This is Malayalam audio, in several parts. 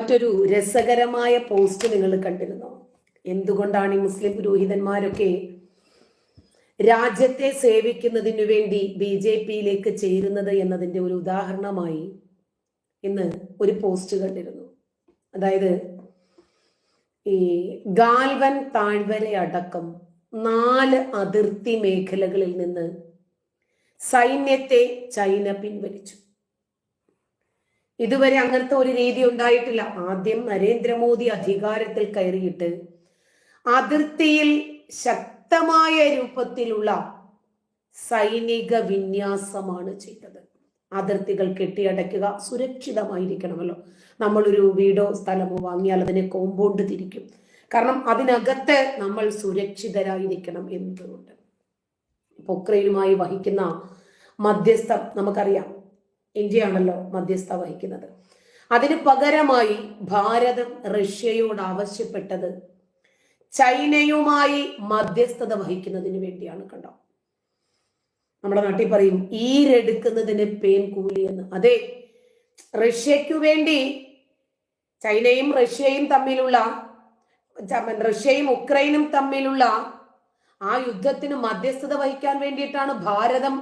മറ്റൊരു രസകരമായ പോസ്റ്റ് നിങ്ങൾ കണ്ടിരുന്നോ? എന്തുകൊണ്ടാണ് ഈ മുസ്ലിം പുരോഹിതന്മാരൊക്കെ രാജ്യത്തെ സേവിക്കുന്നതിനു വേണ്ടി BJP-യിലേക്ക് ചേരുന്നത് എന്നതിൻ്റെ ഒരു ഉദാഹരണമായി ഇന്ന് ഒരു പോസ്റ്റ് കണ്ടിരുന്നു. അതായത് ഈ ഗാൽവൻ താഴ്വര അടക്കം 4 അതിർത്തി മേഖലകളിൽ നിന്ന് സൈന്യത്തെ ചൈന പിൻവലിച്ചു. ഇതുവരെ അങ്ങനത്തെ ഒരു രീതി ഉണ്ടായിട്ടില്ല. ആദ്യം നരേന്ദ്രമോദി അധികാരത്തിൽ കയറിയിട്ട് അതിർത്തിയിൽ ശക്തമായ രൂപത്തിലുള്ള സൈനിക വിന്യാസമാണ് ചെയ്തത്. അതിർത്തികൾ കെട്ടിയടയ്ക്കുക, സുരക്ഷിതമായിരിക്കണമല്ലോ. നമ്മളൊരു വീടോ സ്ഥലമോ വാങ്ങിയാൽ അതിനെ കോമ്പൗണ്ട് തിരിക്കും. കാരണം അതിനകത്ത് നമ്മൾ സുരക്ഷിതരായിരിക്കണം എന്നതുകൊണ്ട്. ഉക്രൈനുമായി വഹിക്കുന്ന മധ്യസ്ഥം നമുക്കറിയാം, ഇന്ത്യയാണല്ലോ മധ്യസ്ഥ വഹിക്കുന്നത്. അതിന് പകരമായി ഭാരതം റഷ്യയോട് ആവശ്യപ്പെട്ടത് ചൈനയുമായി മധ്യസ്ഥത വഹിക്കുന്നതിന് വേണ്ടിയാണ്. കണ്ടോ, നമ്മുടെ നാട്ടിൽ പറയും ഈരെടുക്കുന്നതിന് പേൻ കൂലി എന്ന്. അതെ, റഷ്യയ്ക്കു വേണ്ടി ചൈനയും റഷ്യയും ഉക്രൈനും തമ്മിലുള്ള ആ യുദ്ധത്തിന് മധ്യസ്ഥത വഹിക്കാൻ വേണ്ടിയിട്ടാണ് ഭാരതം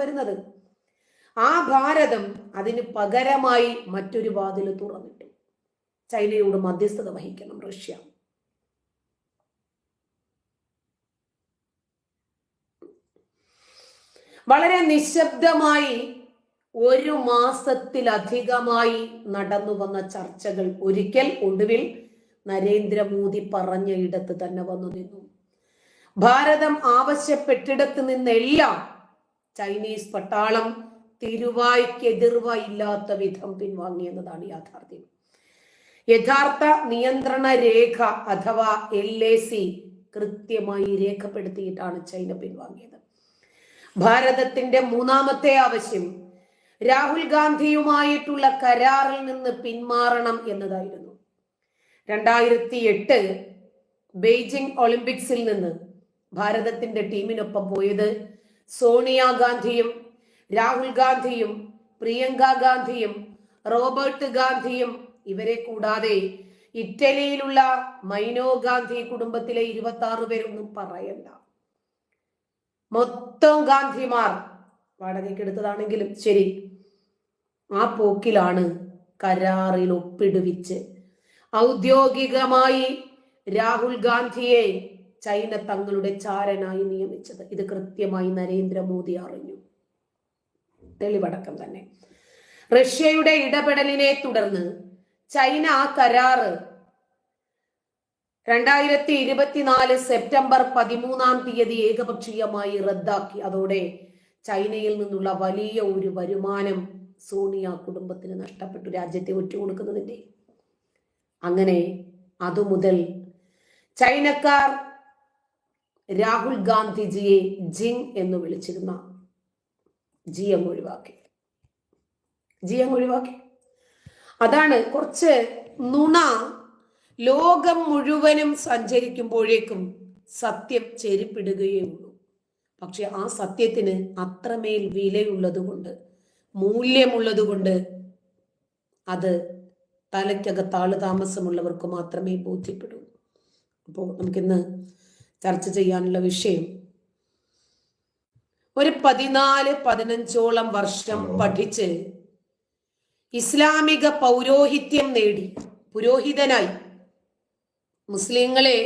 വരുന്നത്. ആ ഭാരതം അതിന് പകരമായി മറ്റൊരു വാതിൽ തുറന്നിട്ടു. ചൈനയോട് മധ്യസ്ഥത വഹിക്കണം റഷ്യ. വളരെ നിശബ്ദമായി 1 മാസത്തിലധികമായി നടന്നു വന്ന ചർച്ചകൾ ഒടുവിൽ നരേന്ദ്രമോദി പറഞ്ഞ ഇടത്ത് തന്നെ വന്നു നിന്നു. ഭാരതം ആവശ്യപ്പെട്ടിടത്ത് നിന്നെല്ലാം ചൈനീസ് പട്ടാളം തിരുവായ്ക്കെതിർവയില്ലാത്ത വിധം പിൻവാങ്ങി എന്നതാണ് യാഥാർത്ഥ്യം. യഥാർത്ഥ നിയന്ത്രണ രേഖ അഥവാ LAC കൃത്യമായി രേഖപ്പെടുത്തിയിട്ടാണ് ചൈന പിൻവാങ്ങിയത്. ഭാരതത്തിന്റെ 3ാമത്തെ ആവശ്യം രാഹുൽ ഗാന്ധിയുമായിട്ടുള്ള കരാറിൽ നിന്ന് പിന്മാറണം എന്നതായിരുന്നു. 2008 ബെയ്ജിംഗ് ഒളിമ്പിക്സിൽ നിന്ന് ഭാരതത്തിന്റെ ടീമിനൊപ്പം പോയത് സോണിയാഗാന്ധിയും രാഹുൽ ഗാന്ധിയും പ്രിയങ്ക ഗാന്ധിയും റോബർട്ട് ഗാന്ധിയും ഇവരെ കൂടാതെ ഇറ്റലിയിലുള്ള മൈനോ ഗാന്ധി കുടുംബത്തിലെ 26 പേരൊന്നും പറയണ്ട. മൊത്തം ഗാന്ധിമാർ വാടകയ്ക്ക് എടുത്തതാണെങ്കിലും ശരി, ആ പോക്കിലാണ് കരാറിൽ ഒപ്പിടുവിച്ച് ഔദ്യോഗികമായി രാഹുൽ ഗാന്ധിയെ ചൈന തങ്ങളുടെ ചാരനായി നിയമിച്ചത്. ഇത് കൃത്യമായി നരേന്ദ്രമോദി അറിഞ്ഞു. തെളിവടക്കം തന്നെ. റഷ്യയുടെ ഇടപെടലിനെ തുടർന്ന് ചൈന ആ കരാറ് 2024 സെപ്റ്റംബർ 13-ാം തീയതി ഏകപക്ഷീയമായി റദ്ദാക്കി. അതോടെ ചൈനയിൽ നിന്നുള്ള വലിയ ഒരു വരുമാനം സോണിയ കുടുംബത്തിന് നഷ്ടപ്പെട്ടു, രാജ്യത്തെ ഒറ്റുകൊടുക്കുന്നതിന്റെ. അങ്ങനെ അതുമുതൽ ചൈനക്കാർ രാഹുൽ ഗാന്ധിജിയെ ജിങ് എന്ന് വിളിച്ചിരുന്ന ജി അങ്ങ് ഒഴിവാക്കി. അതാണ് കുറച്ച് നുണ ലോകം മുഴുവനും സഞ്ചരിക്കുമ്പോഴേക്കും സത്യം ചെരിപ്പിടുകയുള്ളൂ. പക്ഷെ ആ സത്യത്തിന് അത്രമേൽ വിലയുള്ളതുകൊണ്ട്, മൂല്യമുള്ളതുകൊണ്ട് അത് തലയ്ക്കകത്ത് താമസമുള്ളവർക്ക് മാത്രമേ ബോധ്യപ്പെടൂ. അപ്പോൾ നമുക്കിന്ന് ചർച്ച ചെയ്യാനുള്ള വിഷയം, ഒരു 14-15ഓളം വർഷം പഠിച്ച് ഇസ്ലാമിക പൗരോഹിത്യം നേടി പുരോഹിതനായി മുസ്ലിങ്ങളെ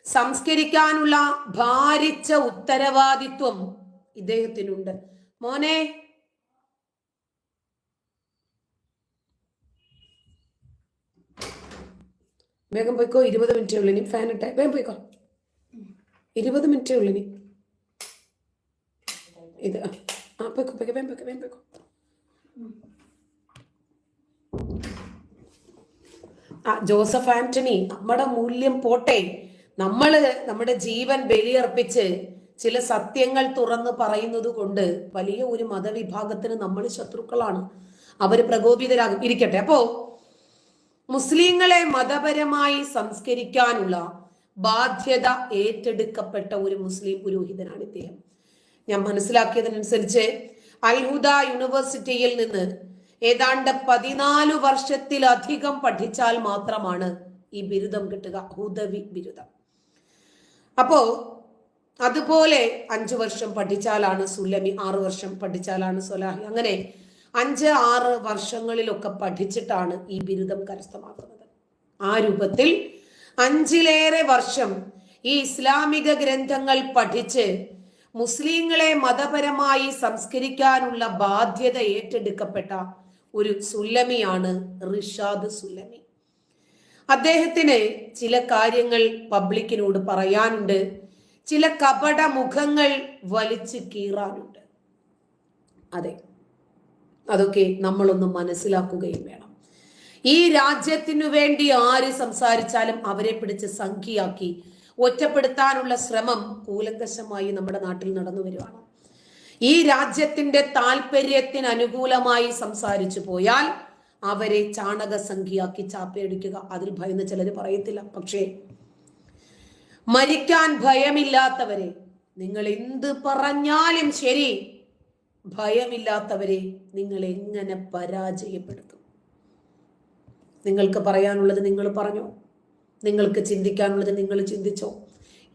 സംസ്കരിക്കാനുള്ള ഭാരിച്ച ഉത്തരവാദിത്വം ഇദ്ദേഹത്തിനുണ്ട്. മോനെ, വേഗം പോയിക്കോ, 20 മിനിറ്റേ ഉള്ളൂ ഇനി. ഫാൻ ഇട്ടേ, വേഗം പോയിക്കോ, 20 മിനിറ്റേ ഉള്ളൂ ഇനി. ഇത് പോയിക്കോ, വേഗം പോയിക്കോ. ജോസഫ് ആന്റണി, നമ്മുടെ മൂല്യം പോട്ടെ, നമ്മുടെ ജീവൻ ബലിയർപ്പിച്ച് ചില സത്യങ്ങൾ തുറന്ന് പറയുന്നത് കൊണ്ട് വലിയ ഒരു മതവിഭാഗത്തിന് നമ്മൾ ശത്രുക്കളാണ്, അവർ പ്രകോപിതരാകും. ഇരിക്കട്ടെ. അപ്പോ മുസ്ലിങ്ങളെ മതപരമായി സംസ്കരിക്കാനുള്ള ബാധ്യത ഏറ്റെടുക്കപ്പെട്ട ഒരു മുസ്ലിം പുരോഹിതനാണ് ഇദ്ദേഹം. ഞാൻ മനസ്സിലാക്കിയതിനനുസരിച്ച് അൽഹുദ യൂണിവേഴ്സിറ്റിയിൽ നിന്ന് ഏതാണ്ട് 14 വർഷത്തിലധികം പഠിച്ചാൽ മാത്രമാണ് ഈ ബിരുദം കിട്ടുക, ഹുദവി ബിരുദം. അപ്പോ അതുപോലെ 5 വർഷം പഠിച്ചാലാണ് സുല്ലമി, 6 വർഷം പഠിച്ചാലാണ് സ്വലാഹി. അങ്ങനെ 5-6 വർഷങ്ങളിലൊക്കെ പഠിച്ചിട്ടാണ് ഈ ബിരുദം കരസ്ഥമാക്കുന്നത്. ആ രൂപത്തിൽ 5-ലേറെ വർഷം ഈ ഇസ്ലാമിക ഗ്രന്ഥങ്ങൾ പഠിച്ച് മുസ്ലിങ്ങളെ മതപരമായി സംസ്കരിക്കാനുള്ള ബാധ്യത ഏറ്റെടുക്കപ്പെട്ട ഒരു സുല്ലമിയാണ് റിഷാദ് സുല്ലമി. അദ്ദേഹത്തിന് ചില കാര്യങ്ങൾ പബ്ലിക്കിനോട് പറയാനുണ്ട്, ചില കപട മുഖങ്ങൾ വലിച്ചു കീറാനുണ്ട്. അതെ, അതൊക്കെ നമ്മളൊന്ന് മനസ്സിലാക്കുകയും വേണം. ഈ രാജ്യത്തിനു വേണ്ടി ആര് സംസാരിച്ചാലും അവരെ പിടിച്ച് സംഖ്യയാക്കി ഒറ്റപ്പെടുത്താനുള്ള ശ്രമം കൂലങ്കശമായി നമ്മുടെ നാട്ടിൽ നടന്നു വരുവാണ്. ഈ രാജ്യത്തിന്റെ താല്പര്യത്തിന് അനുകൂലമായി സംസാരിച്ചു പോയാൽ അവരെ ചാണക സംഖ്യയാക്കി ചാപ്പയടിക്കുക. അതിൽ ഭയന്ന് ചിലർ പറയത്തില്ല. പക്ഷേ മരിക്കാൻ ഭയമില്ലാത്തവരെ, നിങ്ങൾ എന്ത് പറഞ്ഞാലും ശരി, ഭയമില്ലാത്തവരെ നിങ്ങൾ എങ്ങനെ പരാജയപ്പെടുത്തും? നിങ്ങൾക്ക് പറയാനുള്ളത് നിങ്ങൾ പറഞ്ഞോ, നിങ്ങൾക്ക് ചിന്തിക്കാനുള്ളത് നിങ്ങൾ ചിന്തിച്ചോ,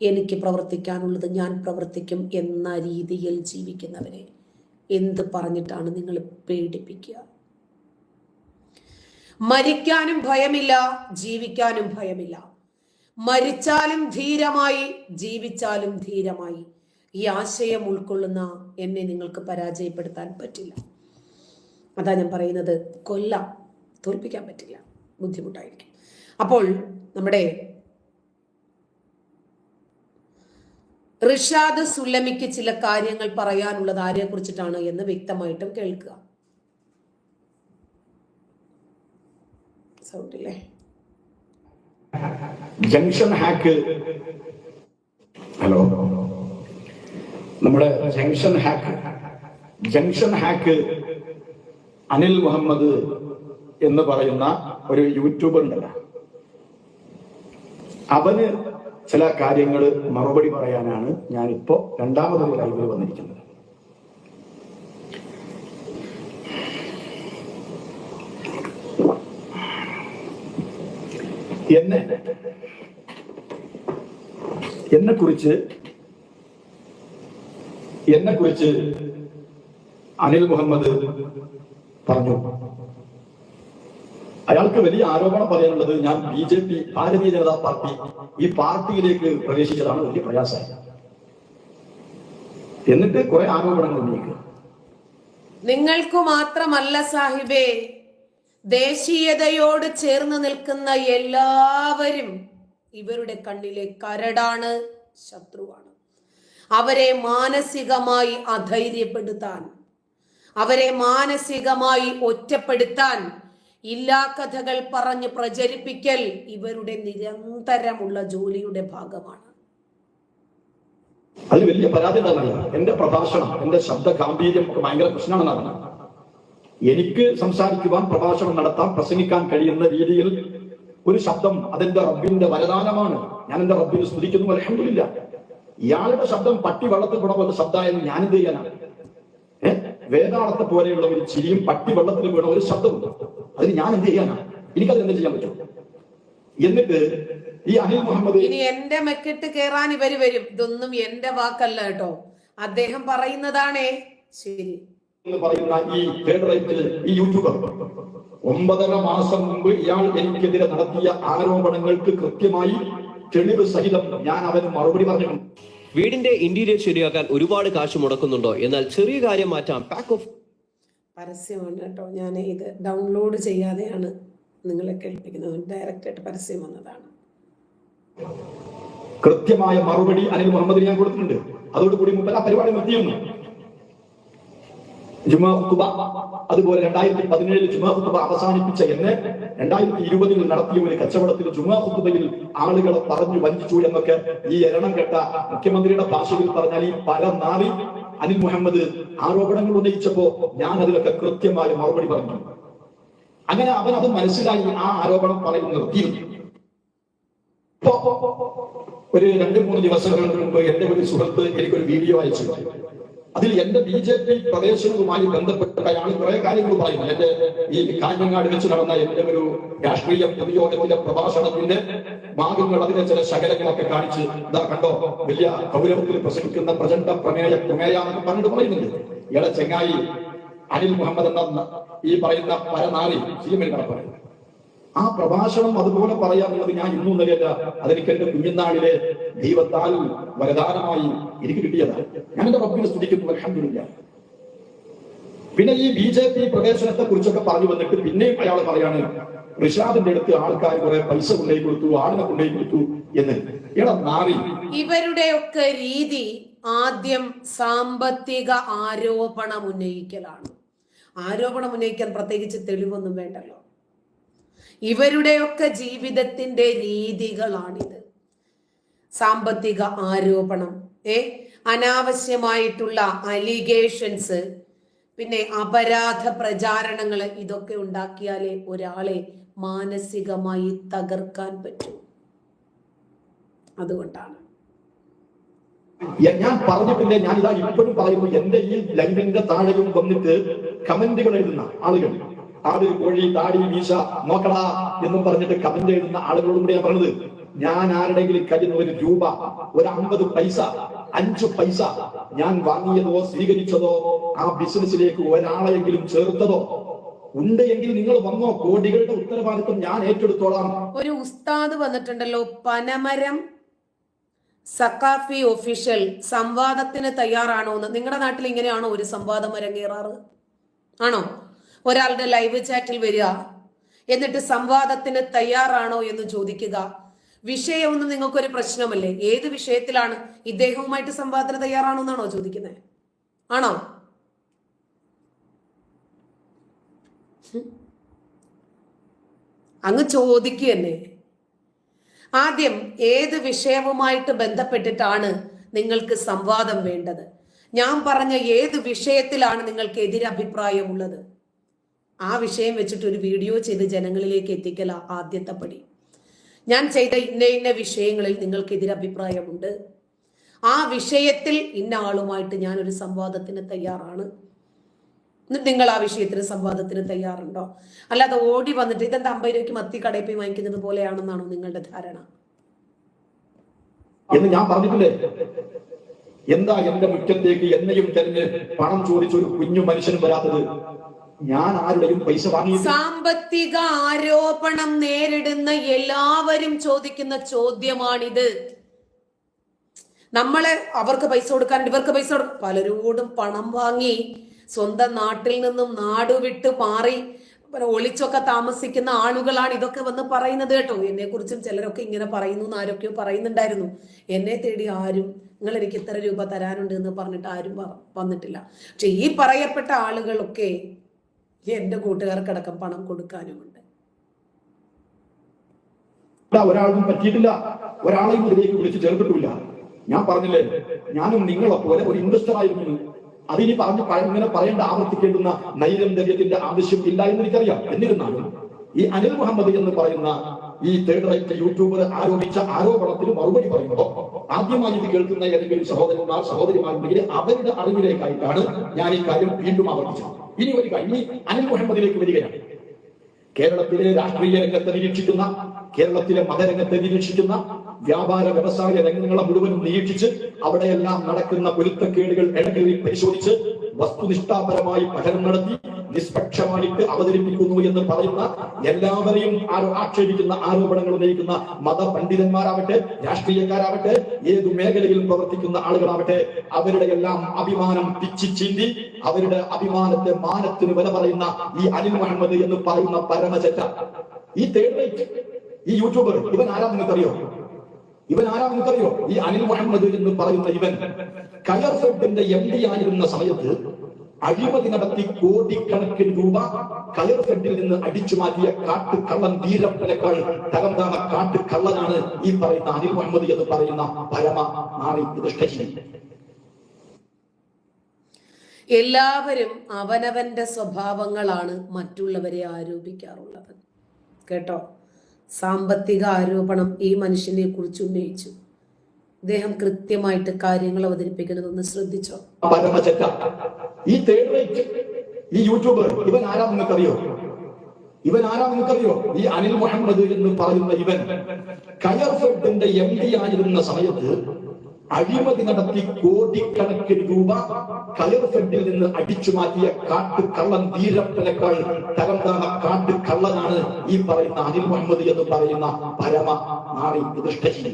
എനിക്ക് പ്രവർത്തിക്കാനുള്ളത് ഞാൻ പ്രവർത്തിക്കും എന്ന രീതിയിൽ ജീവിക്കുന്നവരെ എന്ത് പറഞ്ഞിട്ടാണ് നിങ്ങൾ പേടിപ്പിക്കുക? മരിക്കാനും ഭയമില്ല, ജീവിക്കാനും ഭയമില്ല. മരിച്ചാലും ധീരമായി, ജീവിച്ചാലും ധീരമായി. ഈ ആശയം ഉൾക്കൊള്ളുന്ന എന്നെ നിങ്ങൾക്ക് പരാജയപ്പെടുത്താൻ പറ്റില്ല. അതാ ഞാൻ പറയുന്നത്, കൊല്ലാം, തോൽപ്പിക്കാൻ പറ്റില്ല, ബുദ്ധിമുട്ടായിരിക്കും. അപ്പോൾ നമ്മുടെ റിഷാദ് സുല്ലമിക്ക് ചില കാര്യങ്ങൾ പറയാനുള്ളത് ആരെ കുറിച്ചിട്ടാണ് എന്ന് വ്യക്തമായിട്ടും കേൾക്കുക. സൗണ്ടില്ലേ? ജംഗ്ഷൻ ഹാക്ക്, ഹലോ, നമ്മുടെ ജംഗ്ഷൻ ഹാക്ക് അനിൽ മുഹമ്മദ് എന്ന് പറയുന്ന ഒരു യൂട്യൂബർ ഉണ്ടല്ലോ, അവന് ചില കാര്യങ്ങൾ മറുപടി പറയാനാണ് ഞാനിപ്പോ രണ്ടാമതൊരു ലൈവിൽ വന്നിരിക്കുന്നത്. എന്നെ കുറിച്ച് അനിൽ മുഹമ്മദ് പറഞ്ഞു. അയാൾക്ക് വലിയ ആരോപണം പറയാനുള്ളത്, ഞാൻ BJP, ഭാരതീയ ജനതാ പാർട്ടി, ഈ പാർട്ടിയിലേക്ക് പ്രവേശിച്ചതാണ് വലിയ പ്രയാസം. എന്നിട്ട് കുറെ ആരോപണങ്ങൾ ഉന്നയിക്കുക. നിങ്ങൾക്ക് മാത്രമല്ല സാഹിബേ, ദേശീയതയോട് ചേർന്ന് നിൽക്കുന്ന എല്ലാവരും ഇവരുടെ കണ്ണിലെ കരടാണ്, ശത്രുവാണ്. അവരെ മാനസികമായി അധൈര്യപ്പെടുത്താൻ, അവരെ മാനസികമായി ഒറ്റപ്പെടുത്താൻ, ഇല്ലാ കഥകൾ പറഞ്ഞ് പ്രചരിപ്പിക്കൽ ഇവരുടെ നിരന്തരമുള്ള ജോലിയുടെ ഭാഗമാണ്. അത് വലിയ പരാതി തന്നെയല്ല. എന്റെ പ്രഭാഷണം, എന്റെ ശബ്ദ ഗാംഭീര്യം ഭയങ്കര പ്രശ്നമാണെന്നാണ്. എനിക്ക് സംസാരിക്കുവാൻ, പ്രഭാഷണം നടത്താൻ, പ്രസംഗിക്കാൻ കഴിയുന്ന രീതിയിൽ ഒരു ശബ്ദം അതെന്റെ റബ്ബിന്റെ വരദാനമാണ്. ഞാൻ എന്റെ റബ്ബിനെ സ്തുതിക്കുന്നു, അൽഹംദുലില്ലാ. ഇയാളുടെ ശബ്ദം പട്ടി വെള്ളത്തിൽ കൂടെ പോലെ ശബ്ദമായെന്ന് ഞാൻ എന്ത് ചെയ്യാനാണ്? വേദാളത്തെ പോലെയുള്ള ഒരു ചിരിയും പട്ടി വെള്ളത്തിൽ വീണ ഒരു ശബ്ദമുണ്ട്. അതിന് ഞാൻ എന്ത് ചെയ്യാനാണ്? എനിക്കത് എന്ത് ചെയ്യാൻ പറ്റും? എന്നിട്ട് ഈ അനിൽ മുഹമ്മദ്, ഇനി എന്റെ മെക്കിട്ട് കയറാൻ ഇവര് വരും. ഇതൊന്നും എന്റെ വാക്കല്ല കേട്ടോ, അദ്ദേഹം പറയുന്നതാണേ. ശരി എന്ന് പറയുന്ന ഈ ഫേവറേറ്റ് ഈ യൂട്യൂബർ 9.5 മാസം മുമ്പ് ഇയാൾ എനിക്കെതിരെ നടത്തിയ ആരോപണങ്ങൾക്ക് കൃത്യമായി തെളിവ് സഹിതം ഞാൻ അവന് മറുപടി പറഞ്ഞിട്ടുണ്ട്. വീടിന്റെ ഇന്റീരിയർ ശരിയാക്കാൻ ഒരുപാട് കാശ് മുടക്കുന്നുണ്ടോ? എന്നാൽ ചെറിയ കാര്യം മാറ്റാം. പാക്ക് ഓഫ് പരസ്യമാണ് കേട്ടോ, ഞാൻ ഇത് ഡൗൺലോഡ് ചെയ്യാതെയാണ് നിങ്ങളെ കേൾപ്പിക്കുന്നത്. ഡയറക്റ്റ് ആയിട്ട് പരസ്യം വന്നതാണ്. കൃത്യമായ മറുപടി അനിൽ മുഹമ്മദിന് ഞാൻ കൊടുത്തിട്ടുണ്ട്. അതോടുകൂടി മുമ്പ് ആ പരിപാടി നിർത്തിയിരുന്നു. ജുമാ ഖുതുബ, അതുപോലെ 2017 ജുമാ ഖുതുബ അവസാനിപ്പിച്ച എന്നെ 2020 നടത്തിയ ഒരു കച്ചവടത്തിൽ ജുമാ ഖുതുബയിൽ ആളുകളെ പറഞ്ഞു വഞ്ചിച്ചു എന്നൊക്കെ ഈ എരണം കെട്ട മുഖ്യമന്ത്രിയുടെ ഭാഷയിൽ പറഞ്ഞാൽ ഈ പല നാളിൽ അനിൽ മുഹമ്മദ് ആരോപണങ്ങൾ ഉന്നയിച്ചപ്പോ ഞാൻ അതിലൊക്കെ കൃത്യമായ മറുപടി പറഞ്ഞു. അങ്ങനെ അവൻ അത് മനസ്സിലായി ആ ആരോപണം പറയുന്നത് നിർത്തിയിരുന്നു. ഒരു 2-3 ദിവസങ്ങൾക്ക് മുമ്പ് എന്റെ ഒരു സുഹൃത്ത് എനിക്കൊരു വീഡിയോ അയച്ചു. അതിൽ എന്റെ BJP പ്രവേശനവുമായി ബന്ധപ്പെട്ട് അയാൾ കുറെ കാര്യങ്ങൾ പറയുന്നു. എന്റെ ഈ കാഞ്ഞങ്ങാട് വെച്ച് നടന്ന എന്റെ ഒരു രാഷ്ട്രീയ പൊതുയോഗത്തിലെ പ്രഭാഷണത്തിന്റെ ഭാഗങ്ങൾ, അതിലെ ചില ശകലങ്ങളൊക്കെ കാണിച്ച് ഇതാ കണ്ടോ, വലിയ ഗൗരവത്തിൽ പ്രസംഗിക്കുന്ന പ്രചണ്ഡ പ്രമേയാന്നൊക്കെ പറഞ്ഞിട്ട് പറയുന്നുണ്ട്. ഇയാളെ ചെങ്ങായി അനിൽ മുഹമ്മദ് എന്ന ഈ പറയുന്ന പരനാറി CM പറയുന്നത്. ആ പ്രഭാഷണം അതുപോലെ പറയാനുള്ളത് ഞാൻ ഇന്നും നിലയല്ല, അതെനിക്ക് എന്റെ കുഞ്ഞുനാളിലെ ദൈവത്താൽ വരദാനമായി എനിക്ക് കിട്ടിയതാണ്. ഞാൻ എന്റെ റബ്ബിനെ സ്തുതിക്കുന്നു, അൽഹംദുലില്ലാഹ്. പിന്നെ ഈ BJP പ്രവേശനത്തെ കുറിച്ചൊക്കെ പറഞ്ഞു വന്നിട്ട് പിന്നെയും അയാൾ പറയാണ് റിഷാദിന്റെ അടുത്ത് ആൾക്കാർ കുറെ പൈസ കൊണ്ടുപോയി കൊടുത്തു, ആളിനെ കൊണ്ടുപോയി കൊടുത്തു എന്ന്. ഇയാളെ നാറി. ഇവരുടെയൊക്കെ രീതി ആദ്യം സാമ്പത്തിക ആരോപണം ഉന്നയിക്കലാണ്. ആരോപണം ഉന്നയിക്കാൻ പ്രത്യേകിച്ച് തെളിവൊന്നും വേണ്ടല്ലോ. ഇവരുടെയൊക്കെ ജീവിതത്തിന്റെ രീതികളാണിത്. സാമ്പത്തിക ആരോപണം, അനാവശ്യമായിട്ടുള്ള അലിഗേഷൻസ്, പിന്നെ അപരാധ പ്രചാരണങ്ങൾ, ഇതൊക്കെ ഉണ്ടാക്കിയാലേ ഒരാളെ മാനസികമായി തകർക്കാൻ പറ്റൂ. അതുകൊണ്ടാണ് ഞാൻ പറഞ്ഞിട്ടില്ലേ, ഞാനിതാ ഇപ്പോഴും പറയുന്നു. എന്റെ ഈ ലൈവിന്റെ താഴെയും വന്നിട്ട് കമന്റുകൾ എഴുതുന്ന ആളുകൾ, ആട് കോഴി താടി വീശ നോക്കടാ എന്നും പറഞ്ഞിട്ട് കമന്റ് എഴുതുന്ന ആളുകളോടും കൂടെ ഞാൻ പറഞ്ഞത്, ഞാൻ ആരുടെങ്കിലും കയ്യിൽ നിന്ന് 1 രൂപ, 50 പൈസ, 5 പൈസ ഞാൻ വാങ്ങിയതോ സ്വീകരിച്ചതോ ആ ബിസിനസ്സിലേക്ക് ഒരാളെങ്കിലും ചേർത്തതോ ഉണ്ട് എങ്കിൽ നിങ്ങൾ വന്നോ, കോടികളുടെ ഉത്തരവാദിത്വം ഞാൻ ഏറ്റെടുത്തോളാം. ഒരു ഉസ്താദ് വന്നിട്ടുണ്ടല്ലോ, പനമരം സക്കാഫി ഒഫീഷ്യൽ, സംവാദത്തിന് തയ്യാറാണോ എന്ന്. നിങ്ങളുടെ നാട്ടിൽ ഇങ്ങനെയാണോ ഒരു സംവാദം അരങ്ങേറാറ്? ആണോ? ഒരാളുടെ ലൈവ് ചാറ്റിൽ വരിക, എന്നിട്ട് സംവാദത്തിന് തയ്യാറാണോ എന്ന് ചോദിക്കുക. വിഷയമൊന്നും നിങ്ങൾക്കൊരു പ്രശ്നമല്ലേ? ഏത് വിഷയത്തിലാണ്? ഇദ്ദേഹവുമായിട്ട് സംവാദത്തിന് തയ്യാറാണോ എന്നാണോ ചോദിക്കുന്നത്? ആണോ? അങ്ങ് ചോദിക്കുക തന്നെ. ആദ്യം ഏത് വിഷയവുമായിട്ട് ബന്ധപ്പെട്ടിട്ടാണ് നിങ്ങൾക്ക് സംവാദം വേണ്ടത്? ഞാൻ പറഞ്ഞ ഏത് വിഷയത്തിലാണ് നിങ്ങൾക്ക് എതിരഭിപ്രായമുള്ളത്? ആ വിഷയം വെച്ചിട്ട് ഒരു വീഡിയോ ചെയ്ത് ജനങ്ങളിലേക്ക് എത്തിക്കല ആദ്യത്തെ പടി. ഞാൻ ചെയ്ത ഇന്ന വിഷയങ്ങളിൽ നിങ്ങൾക്ക് എതിരഭിപ്രായമുണ്ട്, ആ വിഷയത്തിൽ ഇന്ന ആളുമായിട്ട് ഞാനൊരു സംവാദത്തിന് തയ്യാറാണ്. എന്നിട്ട് നിങ്ങൾ ആ വിഷയത്തിന് സംവാദത്തിന് തയ്യാറുണ്ടോ? അല്ലാതെ ഓടി വന്നിട്ട് ഇതെന്താ 50 രൂപയ്ക്ക് മത്തി കടയിൽ പോയി വാങ്ങിക്കുന്നത് പോലെയാണെന്നാണോ നിങ്ങളുടെ ധാരണ? എന്ന് ഞാൻ പറഞ്ഞിട്ടില്ലേ? എന്താ എന്റെ മുറ്റത്തേക്ക് എന്നെയും തെരഞ്ഞ് പണം ചോദിച്ച ഒരു കുഞ്ഞു മനുഷ്യൻ വരാത്തത്? ഞാൻ ആരുടെയും പൈസ വാങ്ങി. സാമ്പത്തിക ആരോപണം നേരിടുന്ന എല്ലാവരും ചോദിക്കുന്ന ചോദ്യമാണിത്. നമ്മളെ അവർക്ക് പൈസ കൊടുക്കാനുണ്ട്, ഇവർക്ക് പൈസ കൊടുക്കും. പലരോടും പണം വാങ്ങി സ്വന്തം നാട്ടിൽ നിന്നും നാടുവിട്ട് മാറി ഒളിച്ചൊക്കെ താമസിക്കുന്ന ആളുകളാണ് ഇതൊക്കെ വന്ന് പറയുന്നത് കേട്ടോ. എന്നെ കുറിച്ചും ചിലരൊക്കെ ഇങ്ങനെ പറയുന്നു എന്ന് ആരൊക്കെയോ പറയുന്നുണ്ടായിരുന്നു. എന്നെ തേടി ആരും നിങ്ങൾ എനിക്ക് ഇത്ര രൂപ തരാനുണ്ട് എന്ന് പറഞ്ഞിട്ട് ആരും വന്നിട്ടില്ല. പക്ഷെ ഈ പറയപ്പെട്ട ആളുകളൊക്കെ എന്റെ കൂട്ടുകാർക്കടക്കം പണം കൊടുക്കാനുമുണ്ട്. ഒരാൾക്കും പറ്റിയിട്ടില്ല, ഒരാളെയും ഇതിലേക്ക് വിളിച്ച് ചേർത്തിട്ടില്ല. ഞാൻ പറഞ്ഞില്ലേ, ഞാനും നിങ്ങളെ പോലെ ഒരു ഇൻവെസ്റ്റർ ആയിരുന്നു. അതിനി ഇങ്ങനെ പറയേണ്ട ആവർത്തിക്കേണ്ടുന്ന നൈരന്തര്യത്തിന്റെ ആവശ്യം ഇല്ല എന്ന് എനിക്കറിയാം. എന്നിരുന്നാലും ഈ അനിൽ മുഹമ്മദ് എന്ന് പറയുന്ന ഈ തേർഡ് റൈറ്റ് യൂട്യൂബർ ആരോപിച്ച ആരോപണത്തിന് മറുപടി പറയുമ്പോൾ ആദ്യമായി ഇത് കേൾക്കുന്ന ഏതെങ്കിലും സഹോദരന്മാർ സഹോദരിമാരുണ്ടെങ്കിൽ അവരുടെ അറിവിലേക്കായിട്ടാണ് ഞാൻ ഈ കാര്യം വീണ്ടും ആവർത്തിച്ചത്. ഇനി ഒരു കാര്യം, അനിൽ മുഹമ്മദിലേക്ക് വരികയാണ്. കേരളത്തിലെ രാഷ്ട്രീയ രംഗത്തെ നിരീക്ഷിക്കുന്ന, കേരളത്തിലെ മതരംഗത്തെ നിരീക്ഷിക്കുന്ന, വ്യാപാര വ്യവസായ രംഗങ്ങളെ മുഴുവനും നിരീക്ഷിച്ച് അവിടെയെല്ലാം നടക്കുന്ന പൊരുത്തക്കേടുകൾ ഇടകേറി പരിശോധിച്ച് വസ്തുനിഷ്ഠാപരമായി പഠനം നടത്തി നിഷ്പക്ഷമായിട്ട് അവതരിപ്പിക്കുന്നു എന്ന് പറയുന്ന എല്ലാവരെയും ആക്ഷേപിക്കുന്ന, ആരോപണങ്ങൾ ഉന്നയിക്കുന്ന മതപണ്ഡിതന്മാരാവട്ടെ, രാഷ്ട്രീയക്കാരാവട്ടെ, ഏതു മേഖലയിലും പ്രവർത്തിക്കുന്ന ആളുകളാവട്ടെ, അവരുടെ എല്ലാം അഭിമാനം പിച്ചി ചീന്തി അവരുടെ അഭിമാനത്തെ മാനത്തിന് വില പറയുന്ന ഈ അനിൽ മുഹമ്മദ് എന്ന് പറയുന്ന പരമചറ്റ, ഈ തേർഡ് റേറ്റ്, ഈ യൂട്യൂബർ, ഇവൻ ആരാ നിങ്ങൾക്കറിയോ? ഈ അനിൽ മുഹമ്മദ് എന്ന് പറയുന്ന ഇവൻ കയർ ഫെഡിന്റെ MD ആയിരുന്ന സമയത്ത് അഴിമതി നടത്തി കോടിക്കണക്കിന് രൂപ കയർ ഫെഡിൽ നിന്ന് അടിച്ചു മാറ്റിയ കാട്ടുകള്ളൻ വീരപ്പനേക്കാൾ തരം താണ കാട്ടുകള്ളനാണ് ഈ പറയുന്ന അനിൽ മുഹമ്മദ് എന്ന് പറയുന്ന പരമ നാറി ദുഷ്ടജീവി. എല്ലാവരും അവനവന്റെ സ്വഭാവങ്ങളാണ് മറ്റുള്ളവരെ ആരോപിക്കാറുള്ളത് കേട്ടോ. സാമ്പത്തിക ആരോപണം ഈ മനുഷ്യനെ കുറിച്ച് ഉന്നയിച്ചു. ഇദ്ദേഹം കൃത്യമായിട്ട് കാര്യങ്ങൾ അവതരിപ്പിക്കുന്നതൊന്ന് ശ്രദ്ധിച്ചോ. പരമചറ്റ ഈ തേർഡ് റേറ്റ് ഈ യൂട്യൂബർ ഇവൻ ആരാ നിങ്ങൾക്കറിയോ? ഈ അനിൽ മുഹമ്മദ് എന്ന് പറയുന്ന ഇവൻ കയർഫെഡിന്റെ MD ആയിരുന്ന സമയത്ത് അഴിമതി നടത്തി കോടിക്കണക്കിന് രൂപ കയർഫെഡിൽ നിന്ന് അടിച്ചു മാറ്റിയ കാട്ടുകള്ളൻ വീരപ്പനേക്കാൾ തരം താണ കാട്ടുകള്ളനാണ് ഈ പറയുന്ന അനിൽ മുഹമ്മദ് എന്ന് പറയുന്ന പരമ നാറി പ്രതിഷ്ഠിച്ചത്.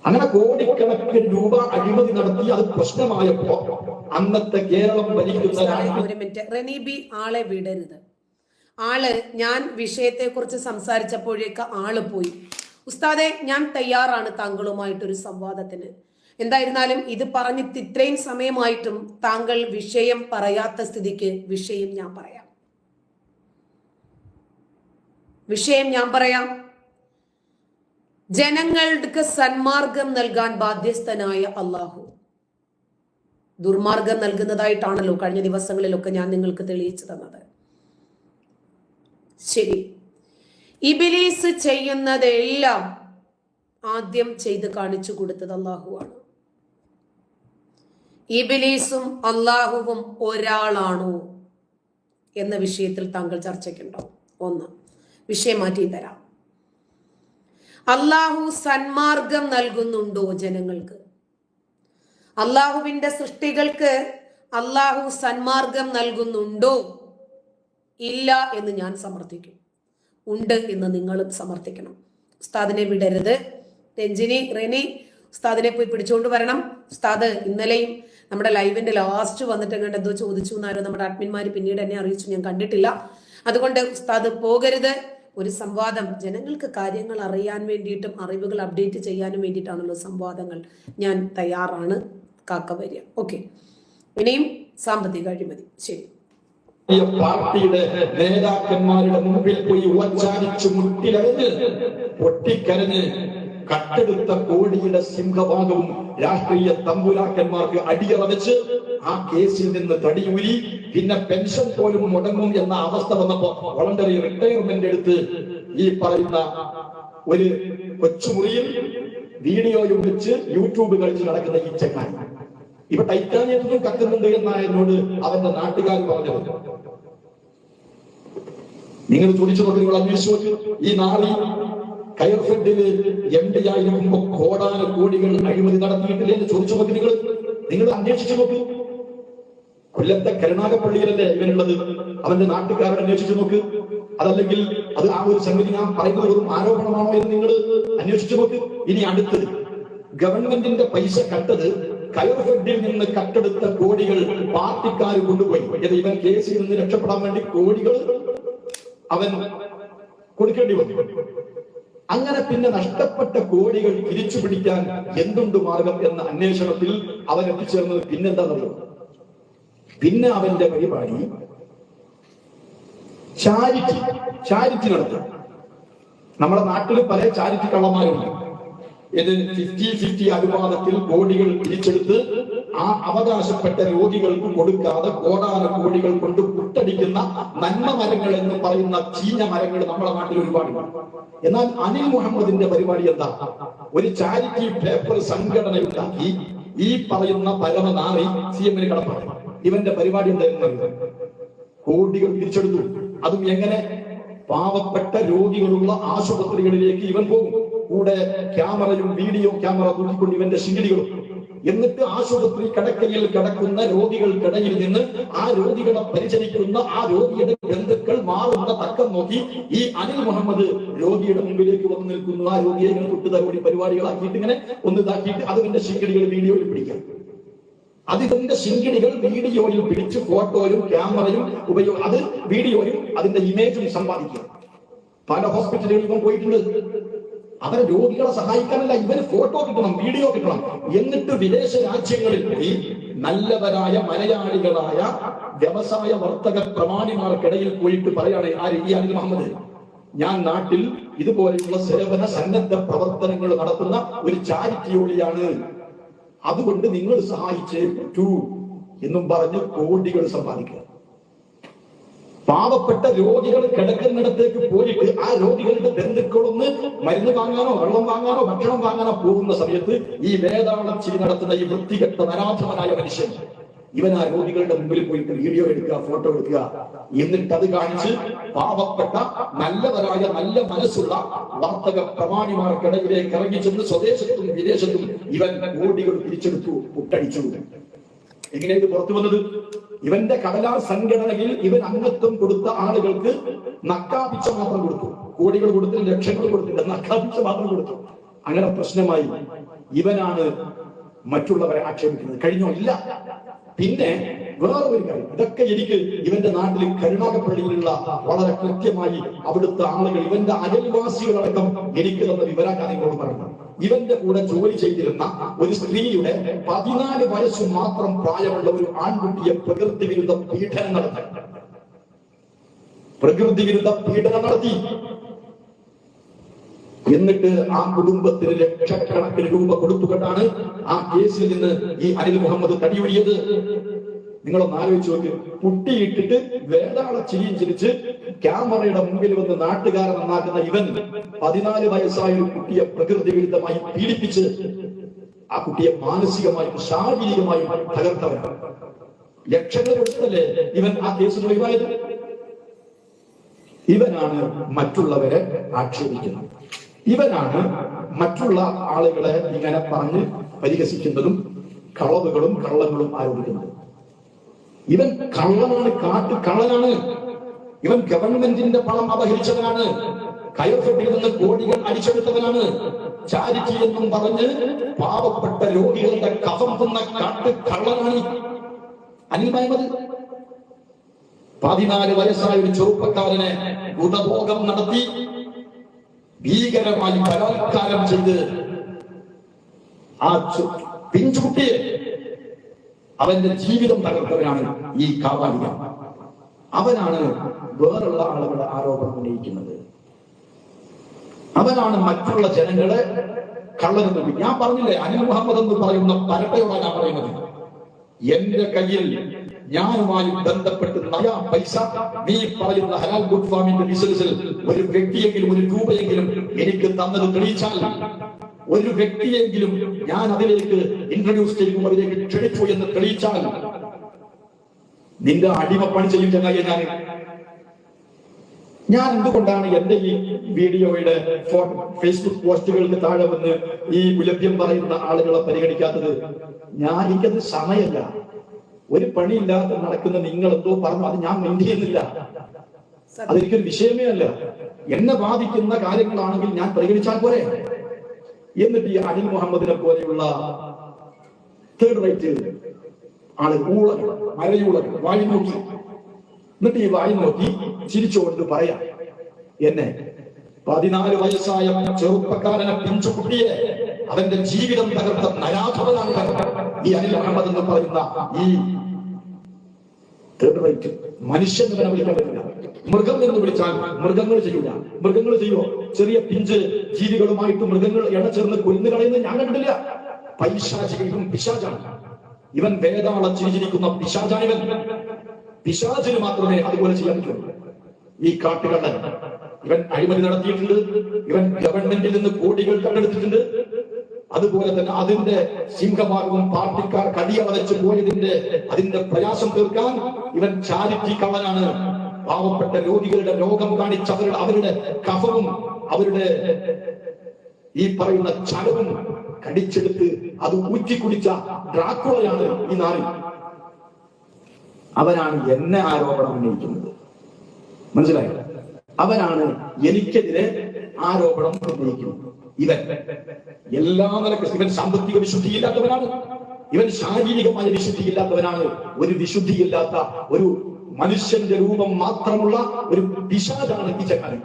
അങ്ങനെ കോടിക്കണക്കിന് രൂപ അഴിമതി നടത്തി അത് പ്രശ്നമായപ്പോ അന്നത്തെ കേരളം ഭരിക്കുന്ന ഒരു മിനിറ്റ് റെനീബി, ആളെ വിടരുത്. ഞാൻ വിഷയത്തെ കുറിച്ച് സംസാരിച്ചപ്പോഴേക്ക് ആള് പോയി. ഉസ്താദെ, ഞാൻ തയ്യാറാണ് താങ്കളുമായിട്ടൊരു സംവാദത്തിന്. എന്തായിരുന്നാലും ഇത് പറഞ്ഞിട്ട് ഇത്രയും സമയമായിട്ടും താങ്കൾ വിഷയം പറയാത്ത സ്ഥിതിക്ക് വിഷയം ഞാൻ പറയാം. ജനങ്ങൾക്ക് സന്മാർഗം നൽകാൻ ബാധ്യസ്ഥനായ അള്ളാഹു ദുർമാർഗം നൽകുന്നതായിട്ടാണല്ലോ കഴിഞ്ഞ ദിവസങ്ങളിലൊക്കെ ഞാൻ നിങ്ങൾക്ക് തെളിയിച്ചു തന്നത്. ശരി, ഇബ്ലീസ് ചെയ്യുന്നതെല്ലാം ആദ്യം ചെയ്ത് കാണിച്ചു കൊടുത്തത് അള്ളാഹുവാണ്. ഇബ്ലീസും അള്ളാഹുവും ഒരാളാണോ എന്ന വിഷയത്തിൽ താങ്കൾ ചർച്ചയ്ക്കുണ്ടോ? ഒന്ന്, വിഷയം മാറ്റി തരാം. അള്ളാഹു സന്മാർഗം നൽകുന്നുണ്ടോ ജനങ്ങൾക്ക്? അള്ളാഹുവിന്റെ സൃഷ്ടികൾക്ക് അള്ളാഹു സന്മാർഗം നൽകുന്നുണ്ടോ? ഇല്ല എന്ന് ഞാൻ സമർത്ഥിക്കും. ഉണ്ട് എന്ന് നിങ്ങളും സമർത്ഥിക്കണം. ഉസ്താദിനെ വിടരുത്. രഞ്ജിനി, റെനി, ഉസ്താദിനെ പോയി പിടിച്ചുകൊണ്ട് വരണം. ഉസ്താദ് ഇന്നലെയും നമ്മുടെ ലൈവിന്റെ ലാസ്റ്റ് വന്നിട്ട് എങ്ങോട്ട് എന്തോ ചോദിച്ചു എന്നാരോ നമ്മുടെ അഡ്മിന്മാര് പിന്നീട് എന്നെ അറിയിച്ചു, ഞാൻ കണ്ടിട്ടില്ല. അതുകൊണ്ട് ഉസ്താദ് പോകരുത്. ഒരു സംവാദം, ജനങ്ങൾക്ക് കാര്യങ്ങൾ അറിയാൻ വേണ്ടിയിട്ടും അറിവുകൾ അപ്ഡേറ്റ് ചെയ്യാനും വേണ്ടിയിട്ടാണല്ലോ സംവാദങ്ങൾ. ഞാൻ തയ്യാറാണ്. കാക്ക വരിക. ഓക്കെ, ഇനിയും സാമ്പത്തിക അഴിമതി. ശരി, പാർട്ടിയുടെ നേതാക്കന്മാരുടെ മുമ്പിൽ പോയി ഉച്ചാരിച്ചു മുട്ടിലറിഞ്ഞ് പൊട്ടിക്കരഞ്ഞ് കട്ടെടുത്ത കോടിയുടെ സിംഹഭാഗവും രാഷ്ട്രീയ തമ്പുരാക്കന്മാർക്ക് അടിയറ വെച്ച് ആ കേസിൽ നിന്ന് തടിയൂരി പിന്നെ പെൻഷൻ പോലും മുടങ്ങും എന്ന അവസ്ഥ വന്നപ്പോ വോളണ്ടറി റിട്ടയർമെന്റ് എടുത്ത് ഈ പറയുന്ന ഒരു കൊച്ചുമുറിയിൽ വീഡിയോയും വെച്ച് യൂട്യൂബ് കളിച്ച് നടക്കുന്ന ഈ ചെക്കാൻ ഇപ്പൊ ടൈറ്റാനിയത്തിനും കത്തുന്നുണ്ട് എന്നായതിനോട് അവന്റെ നാട്ടുകാർ പറഞ്ഞത്. നിങ്ങൾ ചോദിച്ചു നോക്കി, നിങ്ങൾ അന്വേഷിച്ചു നോക്കി. ഈ നാളി കയർഫെഡില് MD ആയിരിക്കുമ്പോ കോടാനുകോടികൾ അഴിമതി നടത്തിയിട്ടില്ലേ എന്ന് ചോദിച്ചു നോക്കി. നിങ്ങൾ അന്വേഷിച്ചു നോക്ക്. കൊല്ലത്തെ കരുണാകപ്പള്ളിയിലല്ലേ ഇവനുള്ളത്? അവന്റെ നാട്ടുകാരുടെ അന്വേഷിച്ചു നോക്ക്. അതല്ലെങ്കിൽ അത് ആ ഒരു സംഗതി ഞാൻ പറയുന്നത് വെറും ആരോപണമാണോ എന്ന് നിങ്ങൾ അന്വേഷിച്ചു നോക്ക്. ഇനി അടുത്തത്, ഗവൺമെന്റിന്റെ പൈസ കട്ടത് കയർഫെഡിൽ നിന്ന് കട്ടെടുത്ത കോടികൾ പാർട്ടിക്കാർ കൊണ്ടുപോയി. ഇവൻ കേസിൽ നിന്ന് രക്ഷപ്പെടാൻ വേണ്ടി കോടികൾ അവൻ കൊടുക്കേണ്ടി വന്നു. അങ്ങനെ പിന്നെ നഷ്ടപ്പെട്ട കോടികൾ തിരിച്ചു പിടിക്കാൻ എന്തുണ്ട് മാർഗം എന്ന അന്വേഷണത്തിൽ അവൻ എത്തിച്ചേർന്നത് പിന്നെന്താണെന്നറിയോ? പിന്നെ അവന്റെ പരിപാടി ചാരിറ്റി നടത്തുക. നമ്മുടെ നാട്ടിൽ പല ചാരിറ്റി കള്ളന്മാരുണ്ട്. ഇത് 50-50 അനുപാതത്തിൽ കോടികൾ പിരിച്ചെടുത്ത് ആ അവകാശപ്പെട്ട രോഗികൾക്ക് കൊടുക്കാതെ കോടാനുകോടികൾ കൊണ്ട് പുട്ടടിക്കുന്ന നന്മ മരങ്ങൾ എന്ന് പറയുന്ന ചീഞ്ഞ മരങ്ങൾ നമ്മുടെ നാട്ടിൽ ഒരുപാടുണ്ട്. എന്നാൽ അനിൽ മുഹമ്മദിന്റെ പരിപാടി എന്താ? ഒരു ചാരിറ്റി പേപ്പർ സംഘടന ഉണ്ടാക്കി ഈ പറയുന്ന പരമനാറി CM കടപ്പാട്. ഇവന്റെ പരിപാടി എന്തായിരുന്നു? കോടികൾ തിരിച്ചെടുത്തു. അതും എങ്ങനെ? പാവപ്പെട്ട രോഗികളുള്ള ആശുപത്രികളിലേക്ക് ഇവൻ പോകും. കൂടെ ക്യാമറയും വീഡിയോ ക്യാമറ തൂക്കിക്കൊണ്ട് ഇവന്റെ ശിങ്കിടികളും. എന്നിട്ട് ആശുപത്രി കിടക്കയിൽ കിടക്കുന്ന രോഗികൾക്കിടയിൽ നിന്ന് ആ രോഗികളെ പരിചരിക്കുന്ന ആ രോഗിയുടെ ബന്ധുക്കൾ മാറുന്ന തക്കം നോക്കി ഈ അനിൽ മുഹമ്മദ് രോഗിയുടെ മുമ്പിലേക്ക് വന്നു നിൽക്കുന്നു. ആ രോഗിയെ ഇങ്ങനെ തൊട്ടുതലോടി പരിപാടികളാക്കിയിട്ട് ഇങ്ങനെ ഒന്ന് ഇതാക്കിയിട്ട് അതിന്റെ ശിങ്കിടികൾ വീഡിയോയിൽ പിടിക്കാം. അതിന്റെ ശിങ്കിടികൾ വീഡിയോയിൽ പിടിച്ച് ഫോട്ടോയും ക്യാമറയും അത് വീഡിയോയും അതിന്റെ ഇമേജും സമ്പാദിക്കുക. പല ഹോസ്പിറ്റലുകളിൽ ഇവൻ പോയിട്ടുണ്ട്. അവരെ രോഗികളെ സഹായിക്കാനല്ല, ഇവന് ഫോട്ടോ കിട്ടണം, വീഡിയോ കിട്ടണം. എന്നിട്ട് വിദേശ രാജ്യങ്ങളിൽ പോയി നല്ലവരായ മലയാളികളായ വ്യവസായ വർത്തക പ്രമാണിമാർക്കിടയിൽ പോയിട്ട് പറയാണ് ഈ അനിൽ മുഹമ്മദ്, ഞാൻ നാട്ടിൽ ഇതുപോലെയുള്ള സേവന സന്നദ്ധ പ്രവർത്തനങ്ങൾ നടത്തുന്ന ഒരു ചാരിറ്റിയോളിയാണ്, അതുകൊണ്ട് നിങ്ങൾ സഹായിച്ചേ പറ്റൂ എന്നും പറഞ്ഞ് കോടികൾ സമ്പാദിക്കുക. പാവപ്പെട്ട രോഗികൾ കിടക്കുന്നിടത്തേക്ക് പോയിട്ട് ആ രോഗികളുടെ ബന്ധുക്കളൊന്ന് മരുന്ന് വാങ്ങാനോ വെള്ളം വാങ്ങാനോ ഭക്ഷണം വാങ്ങാനോ പോകുന്ന സമയത്ത് ഈ വേതാളം ചിരി നടത്തുന്ന ഈ വൃത്തികെട്ട നരാധമനായ മനുഷ്യൻ ഇവൻ ആ രോഗികളുടെ മുമ്പിൽ പോയിട്ട് വീഡിയോ എടുക്കുക, ഫോട്ടോ എടുക്കുക, എന്നിട്ട് അത് കാണിച്ച് പാവപ്പെട്ട നല്ലവരായ നല്ല മനസ്സുള്ള വാർത്തക പ്രമാണിമാർക്കിടയിലേക്ക് ഇറങ്ങി ചെന്ന് സ്വദേശത്തും വിദേശത്തും ഇവൻ കോടികൾ പിരിച്ചെടുത്തു, പുട്ടടിച്ചു. എങ്ങനെ ഇത് പുറത്തു വന്നത്? ഇവന്റെ കടലാർ സംഘടനയിൽ ഇവൻ അംഗത്വം കൊടുത്ത ആളുകൾക്ക് നക്കാപിച്ച മാത്രം കൊടുത്തു. കോടികൾ കൊടുത്തില്ല, ലക്ഷങ്ങൾ കൊടുത്തില്ല, നക്കാപിച്ച മാത്രം കൊടുത്തു. അങ്ങനെ പ്രശ്നമായി. ഇവനാണ് മറ്റുള്ളവരെ ആക്ഷേപിക്കുന്നത്. കഴിഞ്ഞോ? ഇല്ല. പിന്നെ വേറൊരു കാര്യം, ഇതൊക്കെ എനിക്ക് ഇവന്റെ നാട്ടിൽ കരുണാകപ്പള്ളിയിലുള്ള വളരെ കൃത്യമായി അവിടുത്തെ ആളുകൾ, ഇവന്റെ അയൽവാസികളടക്കം എനിക്ക് തന്ന വിവരകാര്യങ്ങളോട് പറഞ്ഞു. ഇവന്റെ കൂടെ ജോലി ചെയ്തിരുന്ന ഒരു സ്ത്രീയുടെ 14 വയസ്സ് മാത്രം പ്രായമുള്ള ഒരു ആൺകുട്ടിയെ പ്രകൃതി വിരുദ്ധ പീഡനം നടത്തി. എന്നിട്ട് ആ കുടുംബത്തിന് ലക്ഷക്കണക്കിന് രൂപ കൊടുത്തുകൊണ്ടാണ് ആ കേസിൽ നിന്ന് ഈ അനിൽ മുഹമ്മദ് തടിയൊഴിയത്. നിങ്ങളൊന്ന് ആലോചിച്ച് നോക്ക്. പുട്ടിയിട്ടിട്ട് വേതാള ചിരിയും ചിരിച്ച് ക്യാമറയുടെ മുമ്പിൽ വന്ന് നാട്ടുകാരെ നന്നാക്കുന്ന ഇവൻ 14 വയസ്സായ ഒരു കുട്ടിയെ പ്രകൃതി വിരുദ്ധമായി പീഡിപ്പിച്ച് ആ കുട്ടിയെ മാനസികമായും ശാരീരികമായും തകർത്തവൻ. ലക്ഷങ്ങൾ കൊടുത്തല്ലേ ഇവൻ ആ കേസിൽ ഒഴിവായത്? ഇവനാണ് മറ്റുള്ളവരെ ആക്ഷേപിക്കുന്നത്. ഇവനാണ് മറ്റുള്ള ആളുകളെ ഇങ്ങനെ പറഞ്ഞ് പരിഹസിക്കുന്നതും കളവുകളും കള്ളങ്ങളും ആരോപിക്കുന്നത്. ഇവൻ കള്ളനാണ്, കള്ളനാണ്. ഇവൻ ഗവൺമെന്റിന്റെ പണം അപഹരിച്ചവനാണ്. കയർഫെട്ടിൽ നിന്ന് കോടികൾ അടിച്ചെടുത്തവനാണ്. ചാരിറ്റി എന്നും പറഞ്ഞ് പാവപ്പെട്ട രോഗികളുടെ കഫം തിന്ന കള്ളനാണ് അനിൽ മുഹമ്മദ്. 14 വയസ്സായ ഒരു ചെറുപ്പക്കാരനെ ഗുണഭോഗം നടത്തി ഭീകരമായി ബലാത്കാരം ചെയ്ത് ആ പിഞ്ചുകുട്ടിയെ അവന്റെ ജീവിതം തകർത്തവനാണ് ഈ കാവാലിക. അവനാണ് വേറുള്ള ആളുകളുടെ ആരോപണം ഉന്നയിക്കുന്നത്. അവനാണ് മറ്റുള്ള ജനങ്ങളെ കള്ളനെന്ന്. ഞാൻ പറഞ്ഞില്ലേ, അനിൽ മുഹമ്മദ് എന്ന് പറയുന്ന പരട്ടയോടാണ് ഞാൻ പറയുന്നത്. എന്റെ കയ്യിൽ ഞാനുമായി ബന്ധപ്പെട്ട് നയാ പൈസ നീ പറയുന്ന ഹലാൽ ഗുഡ് ഫാമിന്റെ ബിസിനസ്സിൽ ഒരു വ്യക്തിയെങ്കിലും ഒരു രൂപയെങ്കിലും എനിക്ക് തന്നത് തെളിയിച്ചാൽ, ഒരു വ്യക്തിയെങ്കിലും ഞാൻ അതിലേക്ക് ഇൻട്രൊഡ്യൂസ് ചെയ്യുമ്പോൾ അതിലേക്ക് ക്ഷണിച്ചു എന്ന് തെളിയിച്ചാൽ നിന്റെ അടിമപ്പണി ചെയ്യും ചങ്ങായി. ഞാൻ എന്തുകൊണ്ടാണ് എന്റെ ഈ വീഡിയോയുടെ ഫേസ്ബുക്ക് പോസ്റ്റുകൾക്ക് താഴെ വന്ന് ഈ ലഭ്യം പറയുന്ന ആളുകളെ പരിഗണിക്കാത്തത്? എനിക്കത് സമയമല്ല. ഒരു പണിയില്ലാതെ നടക്കുന്ന നിങ്ങൾ എന്തോ പറഞ്ഞു, അത് ഞാൻ മെയിൻ ചെയ്യുന്നില്ല. അതെനിക്കൊരു വിഷയമേ അല്ല. എന്നെ ബാധിക്കുന്ന കാര്യങ്ങളാണെങ്കിൽ ഞാൻ പരിഗണിച്ചാൽ പോരെ. എന്നിട്ട് ഈ അനിൽ മുഹമ്മദിനെ പോലെയുള്ള തേർഡ് റൈറ്റ് ആളുകൾ, ഊളകൾ, മരയൂളകൾ വായി നോക്കി, എന്നിട്ട് ഈ വായി നോക്കി ചിരിച്ചുകൊണ്ട് പറയാം, എന്നെ 14 വയസ്സായ ചെറുപ്പക്കാരനെ പിഞ്ചുകുട്ടിയെ അവന്റെ ജീവിതം തകർത്ത നരാധവനാണ് ഈ അനിൽ മുഹമ്മദ് എന്ന് പറയുന്ന ഈ തേർഡ് റൈറ്റ് മനുഷ്യൻ എന്ന് വിളിക്കാൻ പറ്റില്ല. മൃഗം എന്ന് വിളിച്ചാൽ മൃഗങ്ങൾ ചെയ്യൂല. മൃഗങ്ങൾ ചെയ്യുമോ? ചെറിയ പിഞ്ച് ജീവികളുമായിട്ട് മൃഗങ്ങൾ ഇണചേർന്ന് കൊന്നു കളയുന്നത് ഞാൻ കണ്ടിട്ടില്ല. പൈശാചികം പിശാചാണ് ഇവൻ. വേതാളം ചിരിച്ചിരിക്കുന്ന പിശാചാനിവൻ. പിശാചിന് മാത്രമേ അതുപോലെ ചെയ്യാൻ പറ്റുള്ളൂ. ഈ കാട്ടുകള്ളൻ ഇവൻ അഴിമതി നടത്തിയിട്ടുണ്ട്. ഇവൻ ഗവൺമെന്റിൽ നിന്ന് കോടികൾ കണ്ടെടുത്തിട്ടുണ്ട്. അതുപോലെ തന്നെ അതിന്റെ സിംഹഭാഗവും പാർട്ടിക്കാർ കടിയളച്ച് പോയതിന്റെ അതിന്റെ പ്രയാസം തീർക്കാൻ ഇവൻ ചാരിറ്റി കള്ളനാണ്. പാവപ്പെട്ട രോഗികളുടെ രോഗം കാണിച്ച് അവരുടെ കഫവും അവരുടെ ഈ പറയുന്ന ചലവും കടിച്ചെടുത്ത് അത് ഊറ്റിക്കുടിച്ച ഡ്രാക്കുളയാണ് ഈ നാറി. അവനാണ് എന്നെ ആരോപണം ഉന്നയിക്കുന്നത്. മനസ്സിലായോ? അവനാണ് എനിക്കെതിരെ ആരോപണം ഉന്നയിക്കുന്നത്. ഇവൻ എല്ലാ നിലക്കും ഇവൻ സാമ്പത്തിക വിശുദ്ധിയില്ലാത്തവനാണ്. ഇവൻ ശാരീരികമായ വിശുദ്ധിയില്ലാത്തവനാണ്. ഒരു വിശുദ്ധിയില്ലാത്ത ഒരു മനുഷ്യന്റെ രൂപം മാത്രമുള്ള ഒരു പിശാചാണ് ഈ ചക്കാരൻ.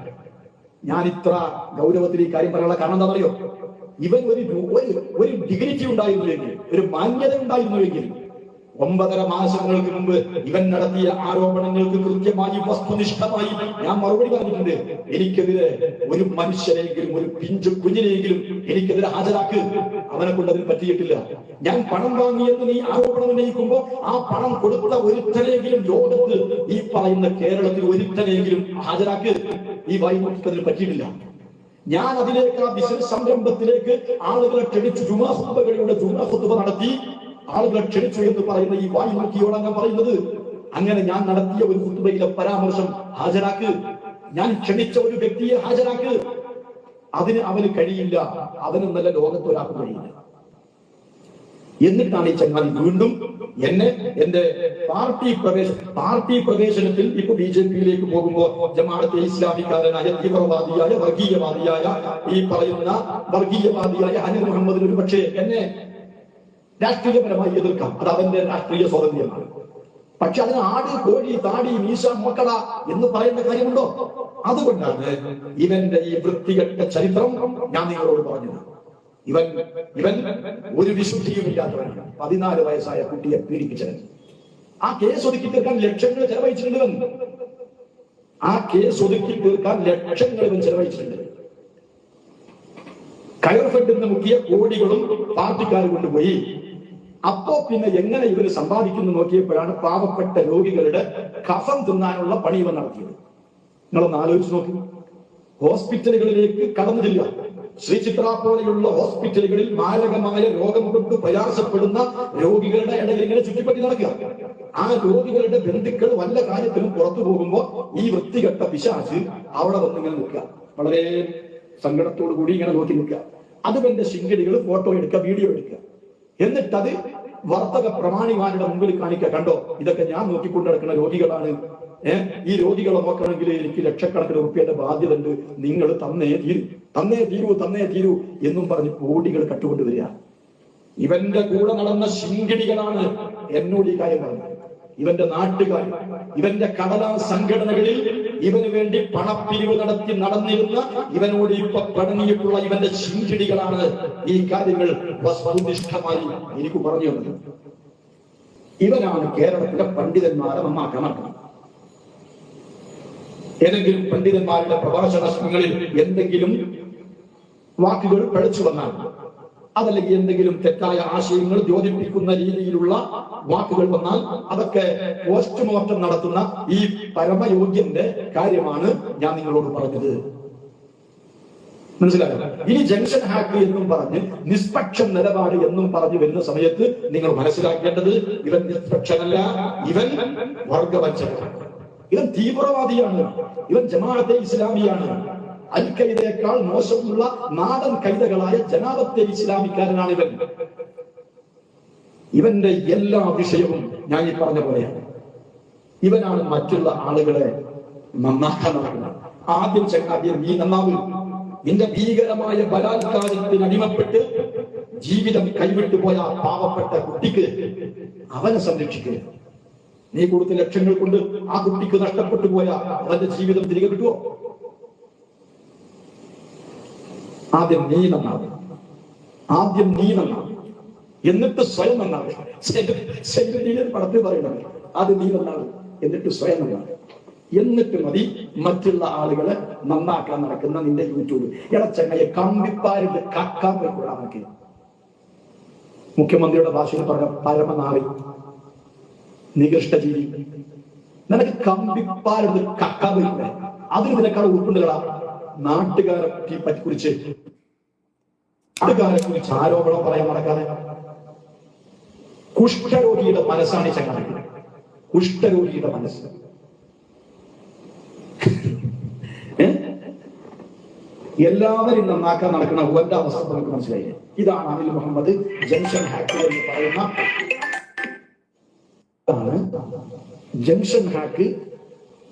ഞാൻ ഇത്ര ഗൗരവത്തിൽ ഈ കാര്യം പറയാനുള്ള കാരണം എന്താ അറിയോ? ഇവൻ ഒരു ഡിഗ്നിറ്റി ഉണ്ടായിരുന്നുവെങ്കിൽ, ഒരു മാന്യത ഉണ്ടായിരുന്നുവെങ്കിൽ 9.5 മാസങ്ങൾക്ക് മുമ്പ് ഇവൻ നടത്തിയ ആരോപണങ്ങൾക്ക് കൃത്യമായി വസ്തുനിഷ്ഠമായി ഞാൻ മറുപടി പറഞ്ഞിട്ടുണ്ട്. എനിക്കെതിരെ ഒരു മനുഷ്യനെങ്കിലും, ഒരു പിഞ്ചു കുഞ്ഞിനെങ്കിലും എനിക്കെതിരെ ഹാജരാക്ക്. അവനെ കൊണ്ട് അതിന് പറ്റിയിട്ടില്ല. ഞാൻ പണം വാങ്ങിയെന്ന് നീ ആരോപണം ഉന്നയിക്കുമ്പോ ആ പണം കൊടുത്ത ഒരുത്തനെങ്കിലും ലോകത്ത്, ഈ പറയുന്ന കേരളത്തിൽ ഒരുത്തനെങ്കിലും ഹാജരാക്ക്. ഈ വായ്പക്ക് അതിന് പറ്റിയിട്ടില്ല. ഞാൻ അതിലേക്ക്, ആ ബിസിനസ് സംരംഭത്തിലേക്ക് ആളുകളെ ക്ഷണിച്ചു. ജുമാ ഖുത്ബകളിലൂടെ ജുമാ ഖുത്ബ നടത്തി ആളുകളെ ക്ഷണിച്ചു എന്ന് പറയുന്ന ഈ വായ്പക്കിയോടാണ് ഞാൻ പറയുന്നത്. അങ്ങനെ ഞാൻ നടത്തിയ ഒരു ഖുത്ബയിലെ പരാമർശം ഹാജരാക്ക്. ഞാൻ ക്ഷണിച്ച ഒരു വ്യക്തിയെ ഹാജരാക്ക്. അതിന് അവന് കഴിയില്ല. അവനെന്നല്ല ലോകത്ത് ഒരാൾക്ക് കഴിയില്ല. എന്നിട്ടാണ് ഈ ചങ്ങാതി വീണ്ടും എന്നെ എന്റെ പാർട്ടി പ്രവേശനത്തിൽ ഇപ്പൊ BJP-യിലേക്ക് പോകുമ്പോ ജമാഅത്തെ ഇസ്ലാമിക്കാരനായ തീവ്രവാദിയായ വർഗീയവാദിയായ ഈ പറയുന്ന വർഗീയവാദിയായ അനിൽ മുഹമ്മദിന് ഒരു പക്ഷേ എന്നെ രാഷ്ട്രീയപരമായി എതിർക്കാം. അത് അവന്റെ രാഷ്ട്രീയ സ്വാതന്ത്ര്യമാണ്. പക്ഷെ അതിന് ആട്, കോഴി, താടി, മീശ, മക്കള എന്ന് പറയുന്ന കാര്യമുണ്ടോ? അതുകൊണ്ടാണ് ഇവന്റെ ഈ വൃത്തികെട്ട ചരിത്രം ഞാൻ നിങ്ങളോട് പറഞ്ഞത്. ഇവൻ ഒരു വിശുദ്ധിയുമില്ലാത്തവനാണ്. 14 വയസ്സായ കുട്ടിയെ പീഡിപ്പിച്ചവൻ. ആ കേസ് ഒതുക്കി തീർക്കാൻ ലക്ഷങ്ങൾ ചെലവഴിച്ചിട്ടുണ്ട്. ആ കേസ് ഒതുക്കി തീർക്കാൻ ലക്ഷങ്ങൾ ഇവൻ ചെലവഴിച്ചിട്ടുണ്ട്. കയർ ഫണ്ടിൽ നിന്ന് മുക്കിയ കോടികളും പാർട്ടിക്കാർ കൊണ്ടുപോയി. അപ്പോ പിന്നെ എങ്ങനെ ഇവര് സമ്പാദിക്കുന്നു നോക്കിയപ്പോഴാണ് പാവപ്പെട്ട രോഗികളുടെ കഫം തിന്നാനുള്ള പണി ഇവൻ നടത്തിയത്. നിങ്ങളൊന്ന് ആലോചിച്ച് നോക്കൂ. ഹോസ്പിറ്റലുകളിലേക്ക് കടന്നു ചെല്ലുക. ശ്രീ ചിത്ര പോലെയുള്ള ഹോസ്പിറ്റലുകളിൽ മാരകമായ രോഗം കൊണ്ട് പ്രയാസപ്പെടുന്ന രോഗികളുടെ ഇടയിൽ ഇങ്ങനെ ചുറ്റിപ്പറ്റി നടക്കുക. ആ രോഗികളുടെ ബന്ധുക്കൾ വല്ല കാര്യത്തിനും പുറത്തു പോകുമ്പോ ഈ വൃത്തികെട്ട പിശാച് അവിടെ വന്നിങ്ങനെ നിൽക്കുക. വളരെ സങ്കടത്തോടു കൂടി ഇങ്ങനെ നോക്കി നിൽക്കുക. അതുകൊണ്ട് ശിങ്കടികൾ ഫോട്ടോ എടുക്കുക, വീഡിയോ എടുക്കുക. എന്നിട്ടത് വർത്തക പ്രമാണിമാരുടെ മുമ്പിൽ കാണിക്കുക. കണ്ടോ, ഇതൊക്കെ ഞാൻ നോക്കിക്കൊണ്ട് നടക്കുന്ന രോഗികളാണ്. ഈ രോഗികളെ നോക്കണമെങ്കിൽ എനിക്ക് ലക്ഷക്കണക്കിന് റുപ്യയുടെ ബാധ്യത ഉണ്ട്. നിങ്ങൾ തന്നേ തീരൂ എന്നും പറഞ്ഞ് കോടികൾ കട്ടുകൊണ്ടുവരിക. ഇവന്റെ കൂടെ നടന്ന ശിങ്കിടികളാണ് എന്നോട് ഈ കാര്യം പറഞ്ഞത്. ഇവന്റെ നാട്ടുകാർ, ഇവന്റെ കടലാ സംഘടനകളിൽ ഇവന് വേണ്ടി പണപ്പിരിവ് നടന്നിരുന്ന ഇവനോട് ഇപ്പൊ പണങ്ങിയിട്ടുള്ള ഇവന്റെ ശിങ്കിടികളാണ് ഈ കാര്യങ്ങൾ വസ്തുനിഷ്ഠമായി എനിക്ക് പറഞ്ഞു തന്നത്. ഇവനാണ് കേരളത്തിലെ പണ്ഡിതന്മാരെ നന്നാക്കാൻ നടക്കുന്നത്. ഏതെങ്കിലും പണ്ഡിതന്മാരുടെ പ്രഭാഷണങ്ങളിൽ എന്തെങ്കിലും വാക്കുകൾ പഴിച്ചു വന്നാൽ, അതല്ലെങ്കിൽ എന്തെങ്കിലും തെറ്റായ ആശയങ്ങൾ ദ്യോതിപ്പിക്കുന്ന രീതിയിലുള്ള വാക്കുകൾ വന്നാൽ അതൊക്കെ പോസ്റ്റ്മോർട്ടം നടത്തുന്ന ഈ പരമയോഗ്യന്റെ കാര്യമാണ് ഞാൻ നിങ്ങളോട് പറഞ്ഞത്. മനസ്സിലായോ? ഇനി ജംഗ്ഷൻ ഹാക്ക് എന്നും പറഞ്ഞ് നിഷ്പക്ഷം നിലപാട് എന്നും പറഞ്ഞു വരുന്ന സമയത്ത് നിങ്ങൾ മനസ്സിലാക്കേണ്ടത് ഇവൻ നിഷ്പക്ഷനല്ല, ഇവൻ വർഗവഞ്ചകനാണ്, ഇവൻ തീവ്രവാദിയാണ്, ഇവൻ ജമാഅത്തെ ഇസ്ലാമിയാണ്. അൽ ഖൈദയേക്കാൾ മോശമുള്ള നാടൻ ഖൈദകളായ ജനാബത്തെ ഇസ്ലാമിക്കാരനാണ് ഇവൻ. ഇവന്റെ എല്ലാ വിഷയവും ഞാൻ ഈ പറഞ്ഞ പോലെയാണ്. ഇവനാണ് മറ്റുള്ള ആളുകളെ നന്നാക്കാൻ നടക്കുന്നത്. ആദ്യം ചങ്ങാതിയെ നീ നന്നാവും. നിന്റെ ഭീകരമായ ബലാത്കാരത്തിന് അടിമപ്പെട്ട് ജീവിതം കൈവിട്ടു പോയ പാവപ്പെട്ട കുട്ടിക്ക് അവനെ സംരക്ഷിക്കുക. നീ കൊടുത്ത ലക്ഷങ്ങൾ കൊണ്ട് ആ കുട്ടിക്ക് നഷ്ടപ്പെട്ടു പോയ അവന്റെ ജീവിതം തിരികെ കിട്ടുമോ? ആദ്യം നീ നന്നാവും, എന്നിട്ട് സ്വയം നന്നാവും. പടത്തിൽ പറയുന്നത് ആദ്യം നീ നന്നാവും, എന്നിട്ട് സ്വയം നന്നാവും. എന്നിട്ട് മതി മറ്റുള്ള ആളുകളെ നന്നാക്കാൻ നടക്കുന്ന നിന്റെ യൂട്യൂബ്. ഇളച്ചങ്ങയെ കമ്പിപ്പാരിന്റെ കക്കാൻ പോയിക്കൊള്ളാൻ. മുഖ്യമന്ത്രിയുടെ ഭാഷയിൽ പറഞ്ഞ പരമനാറി, നികൃഷ്ടജീവി, നിനക്ക് കമ്പിപ്പാരെന്ന് കക്കാൻ പോയിക്കൂടെ? അതിന് നിനക്കാൾ ഉൾക്കൊണ്ടുകളാ. നാട്ടുകാരെ കുറിച്ച് ആരോപണം പറയാൻ നടക്കാതെ കുഷ്ഠരോഗിയുടെ മനസ്സാണ് ഈ ചങ്ങാതി. കുഷ്ഠരോഗിയുടെ മനസ്സ്. എല്ലാവരും നന്നാക്കാൻ നടക്കുന്ന അവന്റെ അവസ്ഥ നമുക്ക് മനസ്സിലായില്ലേ? ഇതാണ് അനിൽ മുഹമ്മദ് ജംഗ്ഷൻ ഹാക്ക് എന്ന് പറയുന്ന. ജംഗ്ഷൻ ഹാക്ക്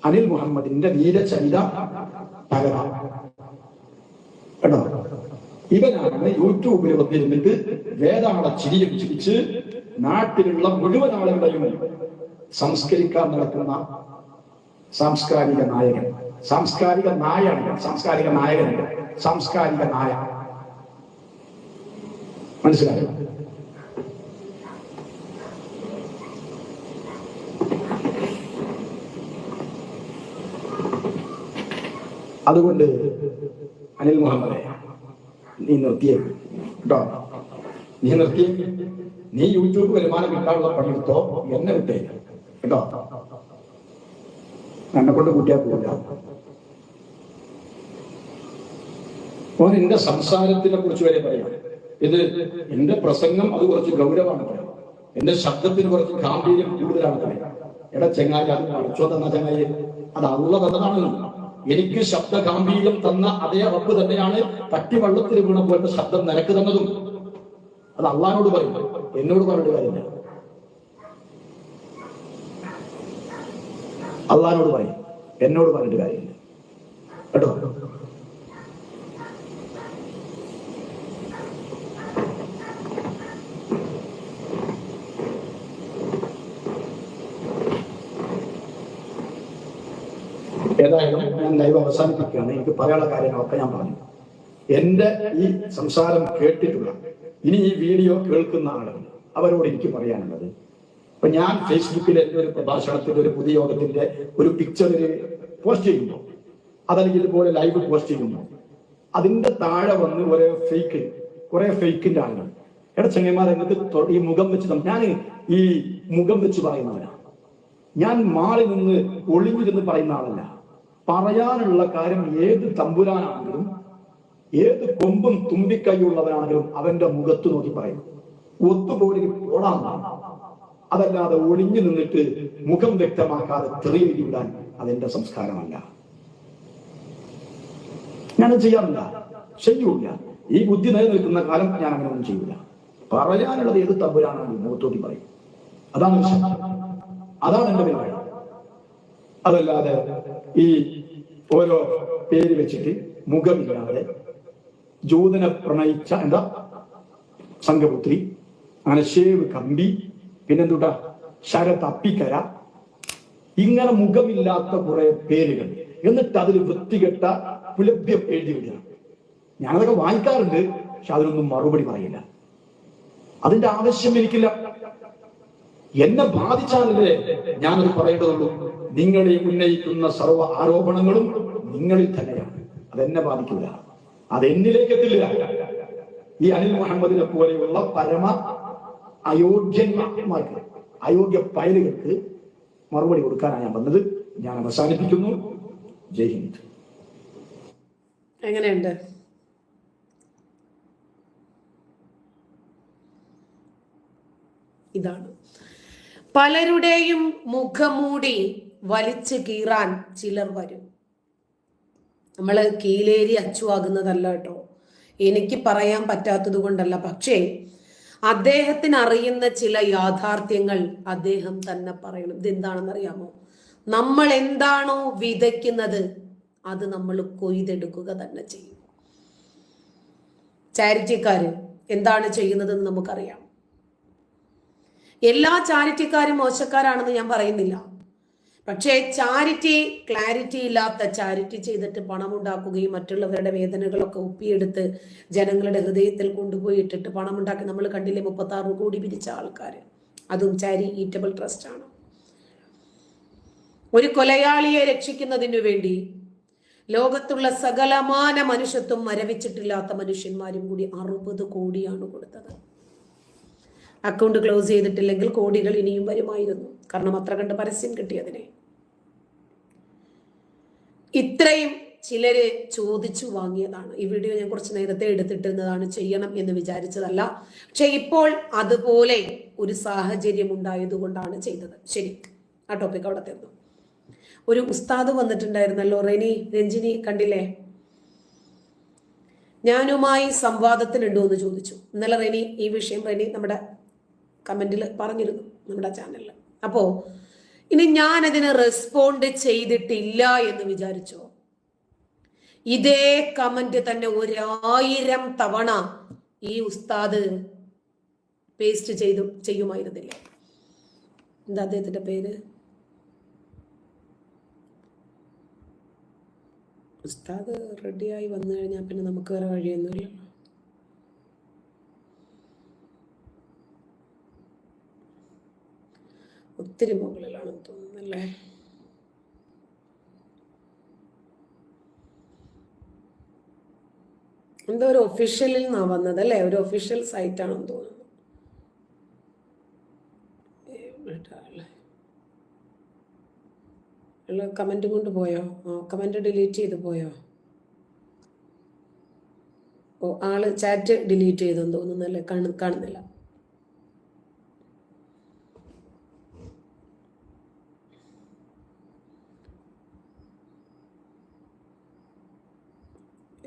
അനിൽ മുഹമ്മദിന്റെ വീരചരിത പരമ കേട്ടോ. ഇവനാണ് യൂട്യൂബിൽ വന്നിരുന്നിട്ട് വേദാള ചിരിയും ചിരിച്ച് നാട്ടിലുള്ള മുഴുവൻ ആളുകളെയും സംസ്കരിക്കാൻ നടക്കുന്ന സാംസ്കാരിക നായകൻ. സാംസ്കാരിക നായകനുണ്ട്, സാംസ്കാരിക നായ. മനസ്സിലായോ? അതുകൊണ്ട് അനിൽ മുഹമ്മദെ, നീ നിർത്തിയേ കേട്ടോ, നീ നിർത്തിയേ. നീ യൂട്യൂബ് വരുമാനം കിട്ടാനുള്ള പണിയെടുത്തോ, എന്നെ വിട്ടേ കേട്ടോ. എന്നെ കൊണ്ട് കൂട്ടിയാൽ പോവില്ല. ഓൻ എന്റെ സംസാരത്തിനെ കുറിച്ച് വരെ പറയാം. ഇത് എന്റെ പ്രസംഗം അത് കുറച്ച് ഗൗരവമാണ് പറയാം, എന്റെ ശബ്ദത്തിന് കുറച്ച് ഗാംഭീര്യം കൂടുതലാണ് പറയാം. എടാ ചെങ്ങായി, അത് പഠിച്ചോ തന്ന ചെങ്ങായി, അത് അള്ള തന്നതാണ്. എനിക്ക് ശബ്ദ ഗാംഭീര്യം തന്ന അതേ റബ്ബ് തന്നെയാണ് പട്ടി വള്ളത്തിൽ വീണ പോലത്തെ ശബ്ദം നിനക്ക് തന്നതും. അത് അള്ളാനോട് പറയും, എന്നോട് പറഞ്ഞിട്ട് കാര്യമില്ല. അള്ളാനോട് പറയും, എന്നോട് പറഞ്ഞിട്ട് കാര്യമില്ല കേട്ടോ. ഏതായാലും ഞാൻ ലൈവ് അവസാനിപ്പിക്കുകയാണ്. എനിക്ക് പറയാനുള്ള കാര്യങ്ങളൊക്കെ ഞാൻ പറഞ്ഞു. എന്റെ ഈ സംസാരം കേട്ടിട്ടുള്ള, ഇനി ഈ വീഡിയോ കേൾക്കുന്ന ആളുകൾ, അവരോട് എനിക്ക് പറയാനുള്ളത്, ഇപ്പൊ ഞാൻ ഫേസ്ബുക്കിൽ എന്റെ ഒരു പ്രഭാഷണത്തിന്റെ ഒരു പുതിയ യോഗത്തിന്റെ ഒരു പിക്ചർ പോസ്റ്റ് ചെയ്യുന്നു, അതല്ലെങ്കിൽ ഇതുപോലെ ലൈവ് പോസ്റ്റ് ചെയ്യുന്നു, അതിന്റെ താഴെ വന്ന് കുറെ ഫേക്കിന്റെ ആളുകൾ, എടാ ചങ്ങന്മാർ എന്നിട്ട് ഈ മുഖം വെച്ച്, ഞാൻ ഈ മുഖം വെച്ച് പറയുന്നവനാ, ഞാൻ മാറി നിന്ന് ഒളിഞ്ഞിരുന്ന് പറയുന്ന ആളല്ല. പറയാനുള്ള കാര്യം ഏത് തമ്പുരാനാണെങ്കിലും ഏത് കൊമ്പും തുമ്പിക്കൈയുള്ളവനാണെങ്കിലും അവന്റെ മുഖത്ത് നോക്കി പറയും, ഒത്തുപോലെ ഓടാൻ. അതല്ലാതെ ഒളിഞ്ഞു നിന്നിട്ട് മുഖം വ്യക്തമാക്കാതെ തെറിയെഴുതി വിടാൻ അതെന്റെ സംസ്കാരമല്ല. ഞാനത് ചെയ്യാറില്ല, ചെയ്യൂല. ഈ ബുദ്ധി നിലനിൽക്കുന്ന കാലം ഞാൻ അങ്ങനെ ഒന്നും ചെയ്യൂല. പറയാനുള്ളത് ഏത് തമ്പുരാനാണെങ്കിലും മുഖത്തോട്ടി പറയും. അതാണ് എന്റെ പരിപാടി. അതല്ലാതെ ഈ ഓരോ പേര് വെച്ചിട്ട് മുഖമില്ലാതെ ജൂതനെ പ്രണയിച്ച എന്താ സംഘപുത്രി, അങ്ങനെ ഷേവ് കമ്പി, പിന്നെന്തുട്ടാ ശരത് അപ്പിക്കര, ഇങ്ങനെ മുഖമില്ലാത്ത കുറെ പേരുകൾ, എന്നിട്ട് അതിൽ വൃത്തികെട്ട പുലഭ്യം എഴുതി വിടുക. ഞാനതൊക്കെ വായിക്കാറുണ്ട്, പക്ഷെ അതിനൊന്നും മറുപടി പറയില്ല. അതിന്റെ ആവശ്യം എനിക്കില്ല. എന്നെ ബാധിച്ചാലല്ലേ ഞാനത് പറയേണ്ടതുള്ളൂ. നിങ്ങളെ ഉന്നയിക്കുന്ന സർവ്വ ആരോപണങ്ങളും നിങ്ങളിൽ തന്നെയാണ്, അതെന്നെ ബാധിക്കില്ല, അതെന്നിലേക്ക് എത്തില്ല. ഈ അനിൽ മുഹമ്മദിനെ പോലെയുള്ള പരമ അയോഗ്യന്മാർക്ക്, അയോഗ്യ പയലുകൾക്ക് മറുപടി കൊടുക്കാനാണ് ഞാൻ വന്നത്. ഞാൻ അവസാനിപ്പിക്കുന്നു. ജയ് ഹിന്ദ്. എങ്ങനെയുണ്ട്? ഇതാണ് പലരുടെയും മുഖമൂടി വലിച്ചു കീറാൻ ചിലർ വരും. നമ്മള് കീലേരി അച്ചുവാകുന്നതല്ല കേട്ടോ, എനിക്ക് പറയാൻ പറ്റാത്തത് കൊണ്ടല്ല. പക്ഷേ അദ്ദേഹത്തിന് അറിയുന്ന ചില യാഥാർത്ഥ്യങ്ങൾ അദ്ദേഹം തന്നെ പറയണം. ഇതെന്താണെന്ന് അറിയാമോ? നമ്മൾ എന്താണോ വിതയ്ക്കുന്നത് അത് നമ്മൾ കൊയ്തെടുക്കുക തന്നെ ചെയ്യും. ചാരിറ്റിക്കാര് എന്താണ് ചെയ്യുന്നതെന്ന് നമുക്കറിയാം. എല്ലാ ചാരിറ്റിക്കാരും മോശക്കാരാണെന്ന് ഞാൻ പറയുന്നില്ല. പക്ഷേ ക്ലാരിറ്റി ഇല്ലാത്ത ചാരിറ്റി ചെയ്തിട്ട് പണമുണ്ടാക്കുകയും മറ്റുള്ളവരുടെ വേദനകളൊക്കെ ഒപ്പിയെടുത്ത് ജനങ്ങളുടെ ഹൃദയത്തിൽ കൊണ്ടുപോയി ഇട്ടിട്ട് പണമുണ്ടാക്കി നമ്മൾ കണ്ടില്ലേ 36 കോടി പിരിച്ച ആൾക്കാർ, അതും ചാരിറ്റബിൾ ട്രസ്റ്റ് ആണ്. ഒരു കൊലയാളിയെ രക്ഷിക്കുന്നതിനു വേണ്ടി ലോകത്തുള്ള സകലമാന മനുഷ്യത്വം മരവിച്ചിട്ടില്ലാത്ത മനുഷ്യന്മാരും കൂടി 60 കോടിയാണ് കൊടുത്തത്. അക്കൗണ്ട് ക്ലോസ് ചെയ്തിട്ടില്ലെങ്കിൽ കോടികൾ ഇനിയും വരുമായിരുന്നു, കാരണം അത്ര കണ്ട് പരസ്യം കിട്ടിയതിനെ. ഇത്രയും ചിലര് ചോദിച്ചു വാങ്ങിയതാണ്. ഈ വീഡിയോ ഞാൻ കുറച്ച് നേരത്തെ എടുത്തിട്ടുന്നതാണ്, ചെയ്യണം എന്ന് വിചാരിച്ചതല്ല. പക്ഷെ ഇപ്പോൾ അതുപോലെ ഒരു സാഹചര്യം ഉണ്ടായതുകൊണ്ടാണ് ചെയ്തത്. ശരി, ആ ടോപ്പിക് അവിടെ തീർന്നു. ഒരു ഉസ്താദ് വന്നിട്ടുണ്ടായിരുന്നല്ലോ, രഞ്ജിനി കണ്ടില്ലേ? ഞാനുമായി സംവാദത്തിനുണ്ടോ എന്ന് ചോദിച്ചു ഇന്നലെ ഈ വിഷയം നമ്മുടെ കമന്റിൽ പറഞ്ഞിരുന്നു നമ്മുടെ ചാനലിൽ. അപ്പോ ഇനി ഞാൻ അതിന് റെസ്പോണ്ട് ചെയ്തിട്ടില്ല എന്ന് വിചാരിച്ചോ? ഇതേ കമന്റ് തന്നെ 1000 തവണ ഈ ഉസ്താദ് പേസ്റ്റ് ചെയ്യുമായിരുന്നില്ലേ? എന്താ അദ്ദേഹത്തിന്റെ പേര്? ഉസ്താദ് റെഡിയായി വന്നു കഴിഞ്ഞാൽ പിന്നെ നമുക്ക് വേറെ വഴിയൊന്നുമില്ല. ഒത്തിരി മുകളിലാണെന്ന് തോന്നുന്നല്ലേ? എന്തോ ഒരു ഒഫീഷ്യലിൽ നിന്നാണ് വന്നത് അല്ലേ, ഒരു ഒഫീഷ്യൽ സൈറ്റാണെന്ന് തോന്നുന്നു. കമന്റ് കൊണ്ട് പോയോ? കമന്റ് ഡിലീറ്റ് ചെയ്ത് പോയോ? ഓ, ആള് ചാറ്റ് ഡിലീറ്റ് ചെയ്തെന്ന് തോന്നുന്നല്ലേ, കാണുന്നില്ല.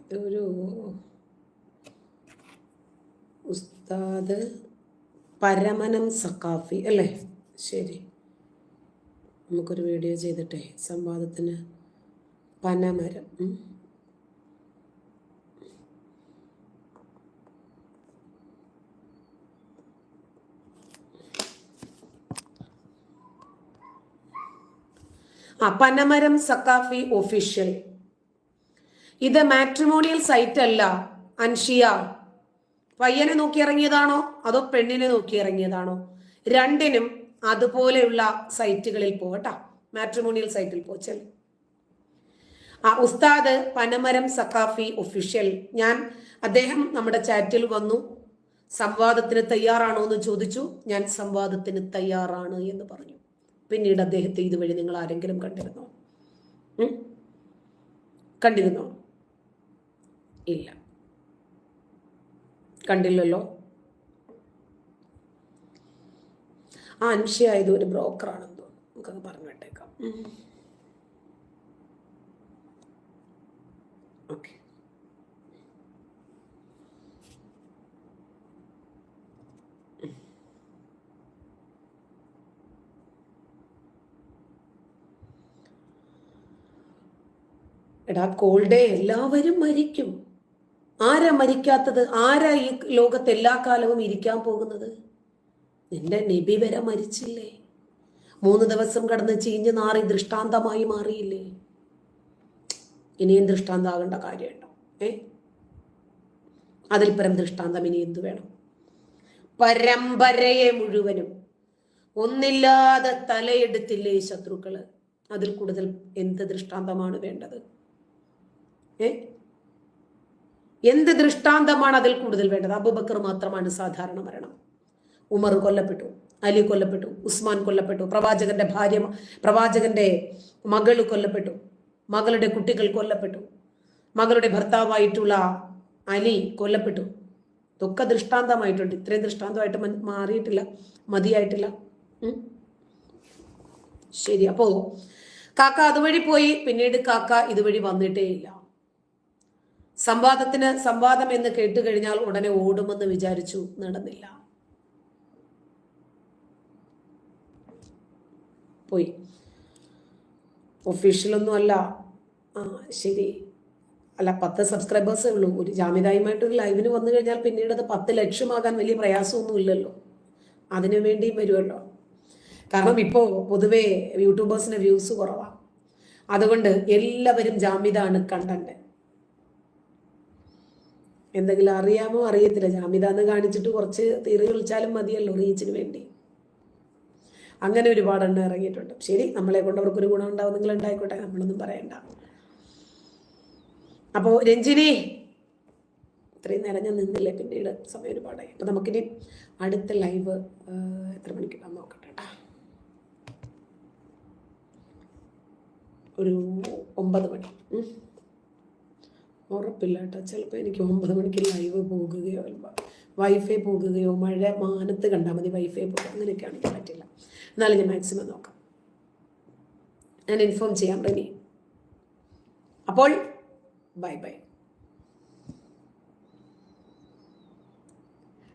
ഇതൊരു ഉസ്താദ് പരമനം സഖാഫി അല്ലേ? ശരി, നമുക്കൊരു വീഡിയോ ചെയ്തിട്ടെ സംവാദത്തിന്. പനമരം പനമരം സഖാഫി ഒഫീഷ്യൽ. ഇത് മാട്രിമോണിയൽ സൈറ്റ് അല്ല അൻഷിയ. പയ്യനെ നോക്കി ഇറങ്ങിയതാണോ അതോ പെണ്ണിനെ നോക്കി ഇറങ്ങിയതാണോ? രണ്ടിനും അതുപോലെയുള്ള സൈറ്റുകളിൽ പോകട്ടാ, മാട്രിമോണിയൽ സൈറ്റിൽ പോച്ചൽ. ഉസ്താദ് പനമരം സഖാഫി ഒഫീഷ്യൽ. അദ്ദേഹം നമ്മുടെ ചാറ്റിൽ വന്നു, സംവാദത്തിന് തയ്യാറാണോ എന്ന് ചോദിച്ചു. ഞാൻ സംവാദത്തിന് തയ്യാറാണ് എന്ന് പറഞ്ഞു. പിന്നീട് അദ്ദേഹത്തെ ഇതുവഴി നിങ്ങൾ ആരെങ്കിലും കണ്ടിരുന്നോ? ഇല്ല, കണ്ടില്ലല്ലോ. അൻഷ്യ ഇത് ഒരു ബ്രോക്കറാണെന്ന് തോന്നുന്നു, നമുക്കത് പറഞ്ഞു കേട്ടേക്കാം. ഓക്കെ, എടാ കോൾഡേ, എല്ലാവരും മരിക്കും. ആരാ മരിക്കാത്തത്? ആരാ ഈ ലോകത്ത് എല്ലാ കാലവും ഇരിക്കാൻ പോകുന്നത്? നിന്റെ നബി വരെ മരിച്ചില്ലേ? 3 ദിവസം കടന്ന് ചീഞ്ഞ് നാറി ദൃഷ്ടാന്തമായി മാറിയില്ലേ? ഇനിയും ദൃഷ്ടാന്താകേണ്ട കാര്യമുണ്ടോ? അതിൽ പരം ദൃഷ്ടാന്തം ഇനി എന്തു വേണം? പരമ്പരയെ മുഴുവനും ഒന്നില്ലാതെ തലയെടുത്തില്ലേ ശത്രുക്കള്? അതിൽ കൂടുതൽ എന്ത് ദൃഷ്ടാന്തമാണ് വേണ്ടത്? എന്ത് ദൃഷ്ടാന്തമാണ് അതിൽ കൂടുതൽ വേണ്ടത്? അബൂബക്കർ മാത്രമാണ് സാധാരണ മരണം. ഉമർ കൊല്ലപ്പെട്ടു, അലി കൊല്ലപ്പെട്ടു, ഉസ്മാൻ കൊല്ലപ്പെട്ടു, പ്രവാചകന്റെ മകള് കൊല്ലപ്പെട്ടു, മകളുടെ കുട്ടികൾ കൊല്ലപ്പെട്ടു, മകളുടെ ഭർത്താവായിട്ടുള്ള അലി കൊല്ലപ്പെട്ടു. ഇതൊക്കെ ദൃഷ്ടാന്തമായിട്ടുണ്ട്. ഇത്രയും ദൃഷ്ടാന്തമായിട്ട് മാറിയിട്ടില്ല, മതിയായിട്ടില്ല. ശരി, അപ്പോ കാക്ക അതുവഴി പോയി, പിന്നീട് കാക്ക ഇതുവഴി വന്നിട്ടേ ഇല്ല. സംവാദം എന്ന് കേട്ടുകഴിഞ്ഞാൽ ഉടനെ ഓടുമെന്ന് വിചാരിച്ചു, നടന്നില്ല, പോയി. ഒഫീഷ്യലൊന്നും അല്ല. ശരി, അല്ല, 10 സബ്സ്ക്രൈബേഴ്സേ ഉള്ളൂ. ഒരു ജാമിദായുമായിട്ടൊരു ലൈവിന് വന്നു കഴിഞ്ഞാൽ പിന്നീട് അത് 10 ലക്ഷമാകാൻ വലിയ പ്രയാസമൊന്നും ഇല്ലല്ലോ. അതിനു വേണ്ടിയും വരുമല്ലോ. കാരണം ഇപ്പോൾ പൊതുവേ യൂട്യൂബേഴ്സിന് വ്യൂസ് കുറവാണ്. അതുകൊണ്ട് എല്ലാവരും ജാമിദാണ് കണ്ടന്റ്. എന്തെങ്കിലും അറിയാമോ അറിയത്തില്ല, ജാമിദ എന്ന് കാണിച്ചിട്ട് കുറച്ച് തീറി വിളിച്ചാലും മതിയല്ലോ റീച്ചിന് വേണ്ടി. അങ്ങനെ ഒരുപാട് എണ്ണം ഇറങ്ങിയിട്ടുണ്ട്. ശരി, നമ്മളെ കൊണ്ട് അവർക്കൊരു ഗുണം ഉണ്ടാവും, നിങ്ങൾ ഉണ്ടായിക്കോട്ടെ, നമ്മളൊന്നും പറയണ്ട. അപ്പോൾ രഞ്ജിനി, ഇത്രയും നേരം ഞാൻ നിന്നില്ലേ, പിന്നീട് സമയം ഒരുപാടായി. അപ്പം നമുക്കിനി അടുത്ത ലൈവ് എത്ര മണിക്കാണ് നോക്കട്ടെ കേട്ടോ. ഒരു 9 മണി, ഉറപ്പില്ല കേട്ടോ. ചിലപ്പോൾ എനിക്ക് 9 മണിക്ക് ലൈവ് പോകുകയോ വൈഫൈ പോകുകയോ മഴ മാനത്ത് കണ്ടാൽ മതി വൈഫൈ പോകുക, അങ്ങനെയൊക്കെ ആണെങ്കിൽ പറ്റില്ല. എന്നാലും ഞാൻ മാക്സിമം നോക്കാം, ഞാൻ ഇൻഫോം ചെയ്യാം റെനി. അപ്പോൾ ബൈ ബൈ.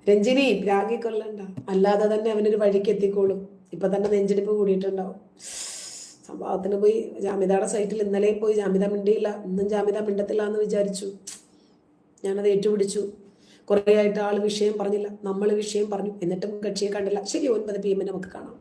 രഞ്ജിനി, രാഗി കൊല്ലണ്ട, അല്ലാതെ തന്നെ അവനൊരു വഴിക്ക് എത്തിക്കോളും. ഇപ്പം തന്നെ നെഞ്ചിടിപ്പ് കൂടിയിട്ടുണ്ടാവും. സംഭവത്തിന് പോയി ജാമിദയുടെ സൈറ്റിൽ ഇന്നലെയും പോയി ജാമിദ മിണ്ടിയില്ല, ഇന്നും ജാമിദ മിണ്ടത്തില്ല എന്ന് വിചാരിച്ചു. ഞാനത് ഏറ്റുപിടിച്ചു. കുറേ ആയിട്ട് ആൾ വിഷയം പറഞ്ഞില്ല, നമ്മൾ വിഷയം പറഞ്ഞു, എന്നിട്ടും കക്ഷിയെ കണ്ടില്ല. ശരി, 9 PM നമുക്ക് കാണാം.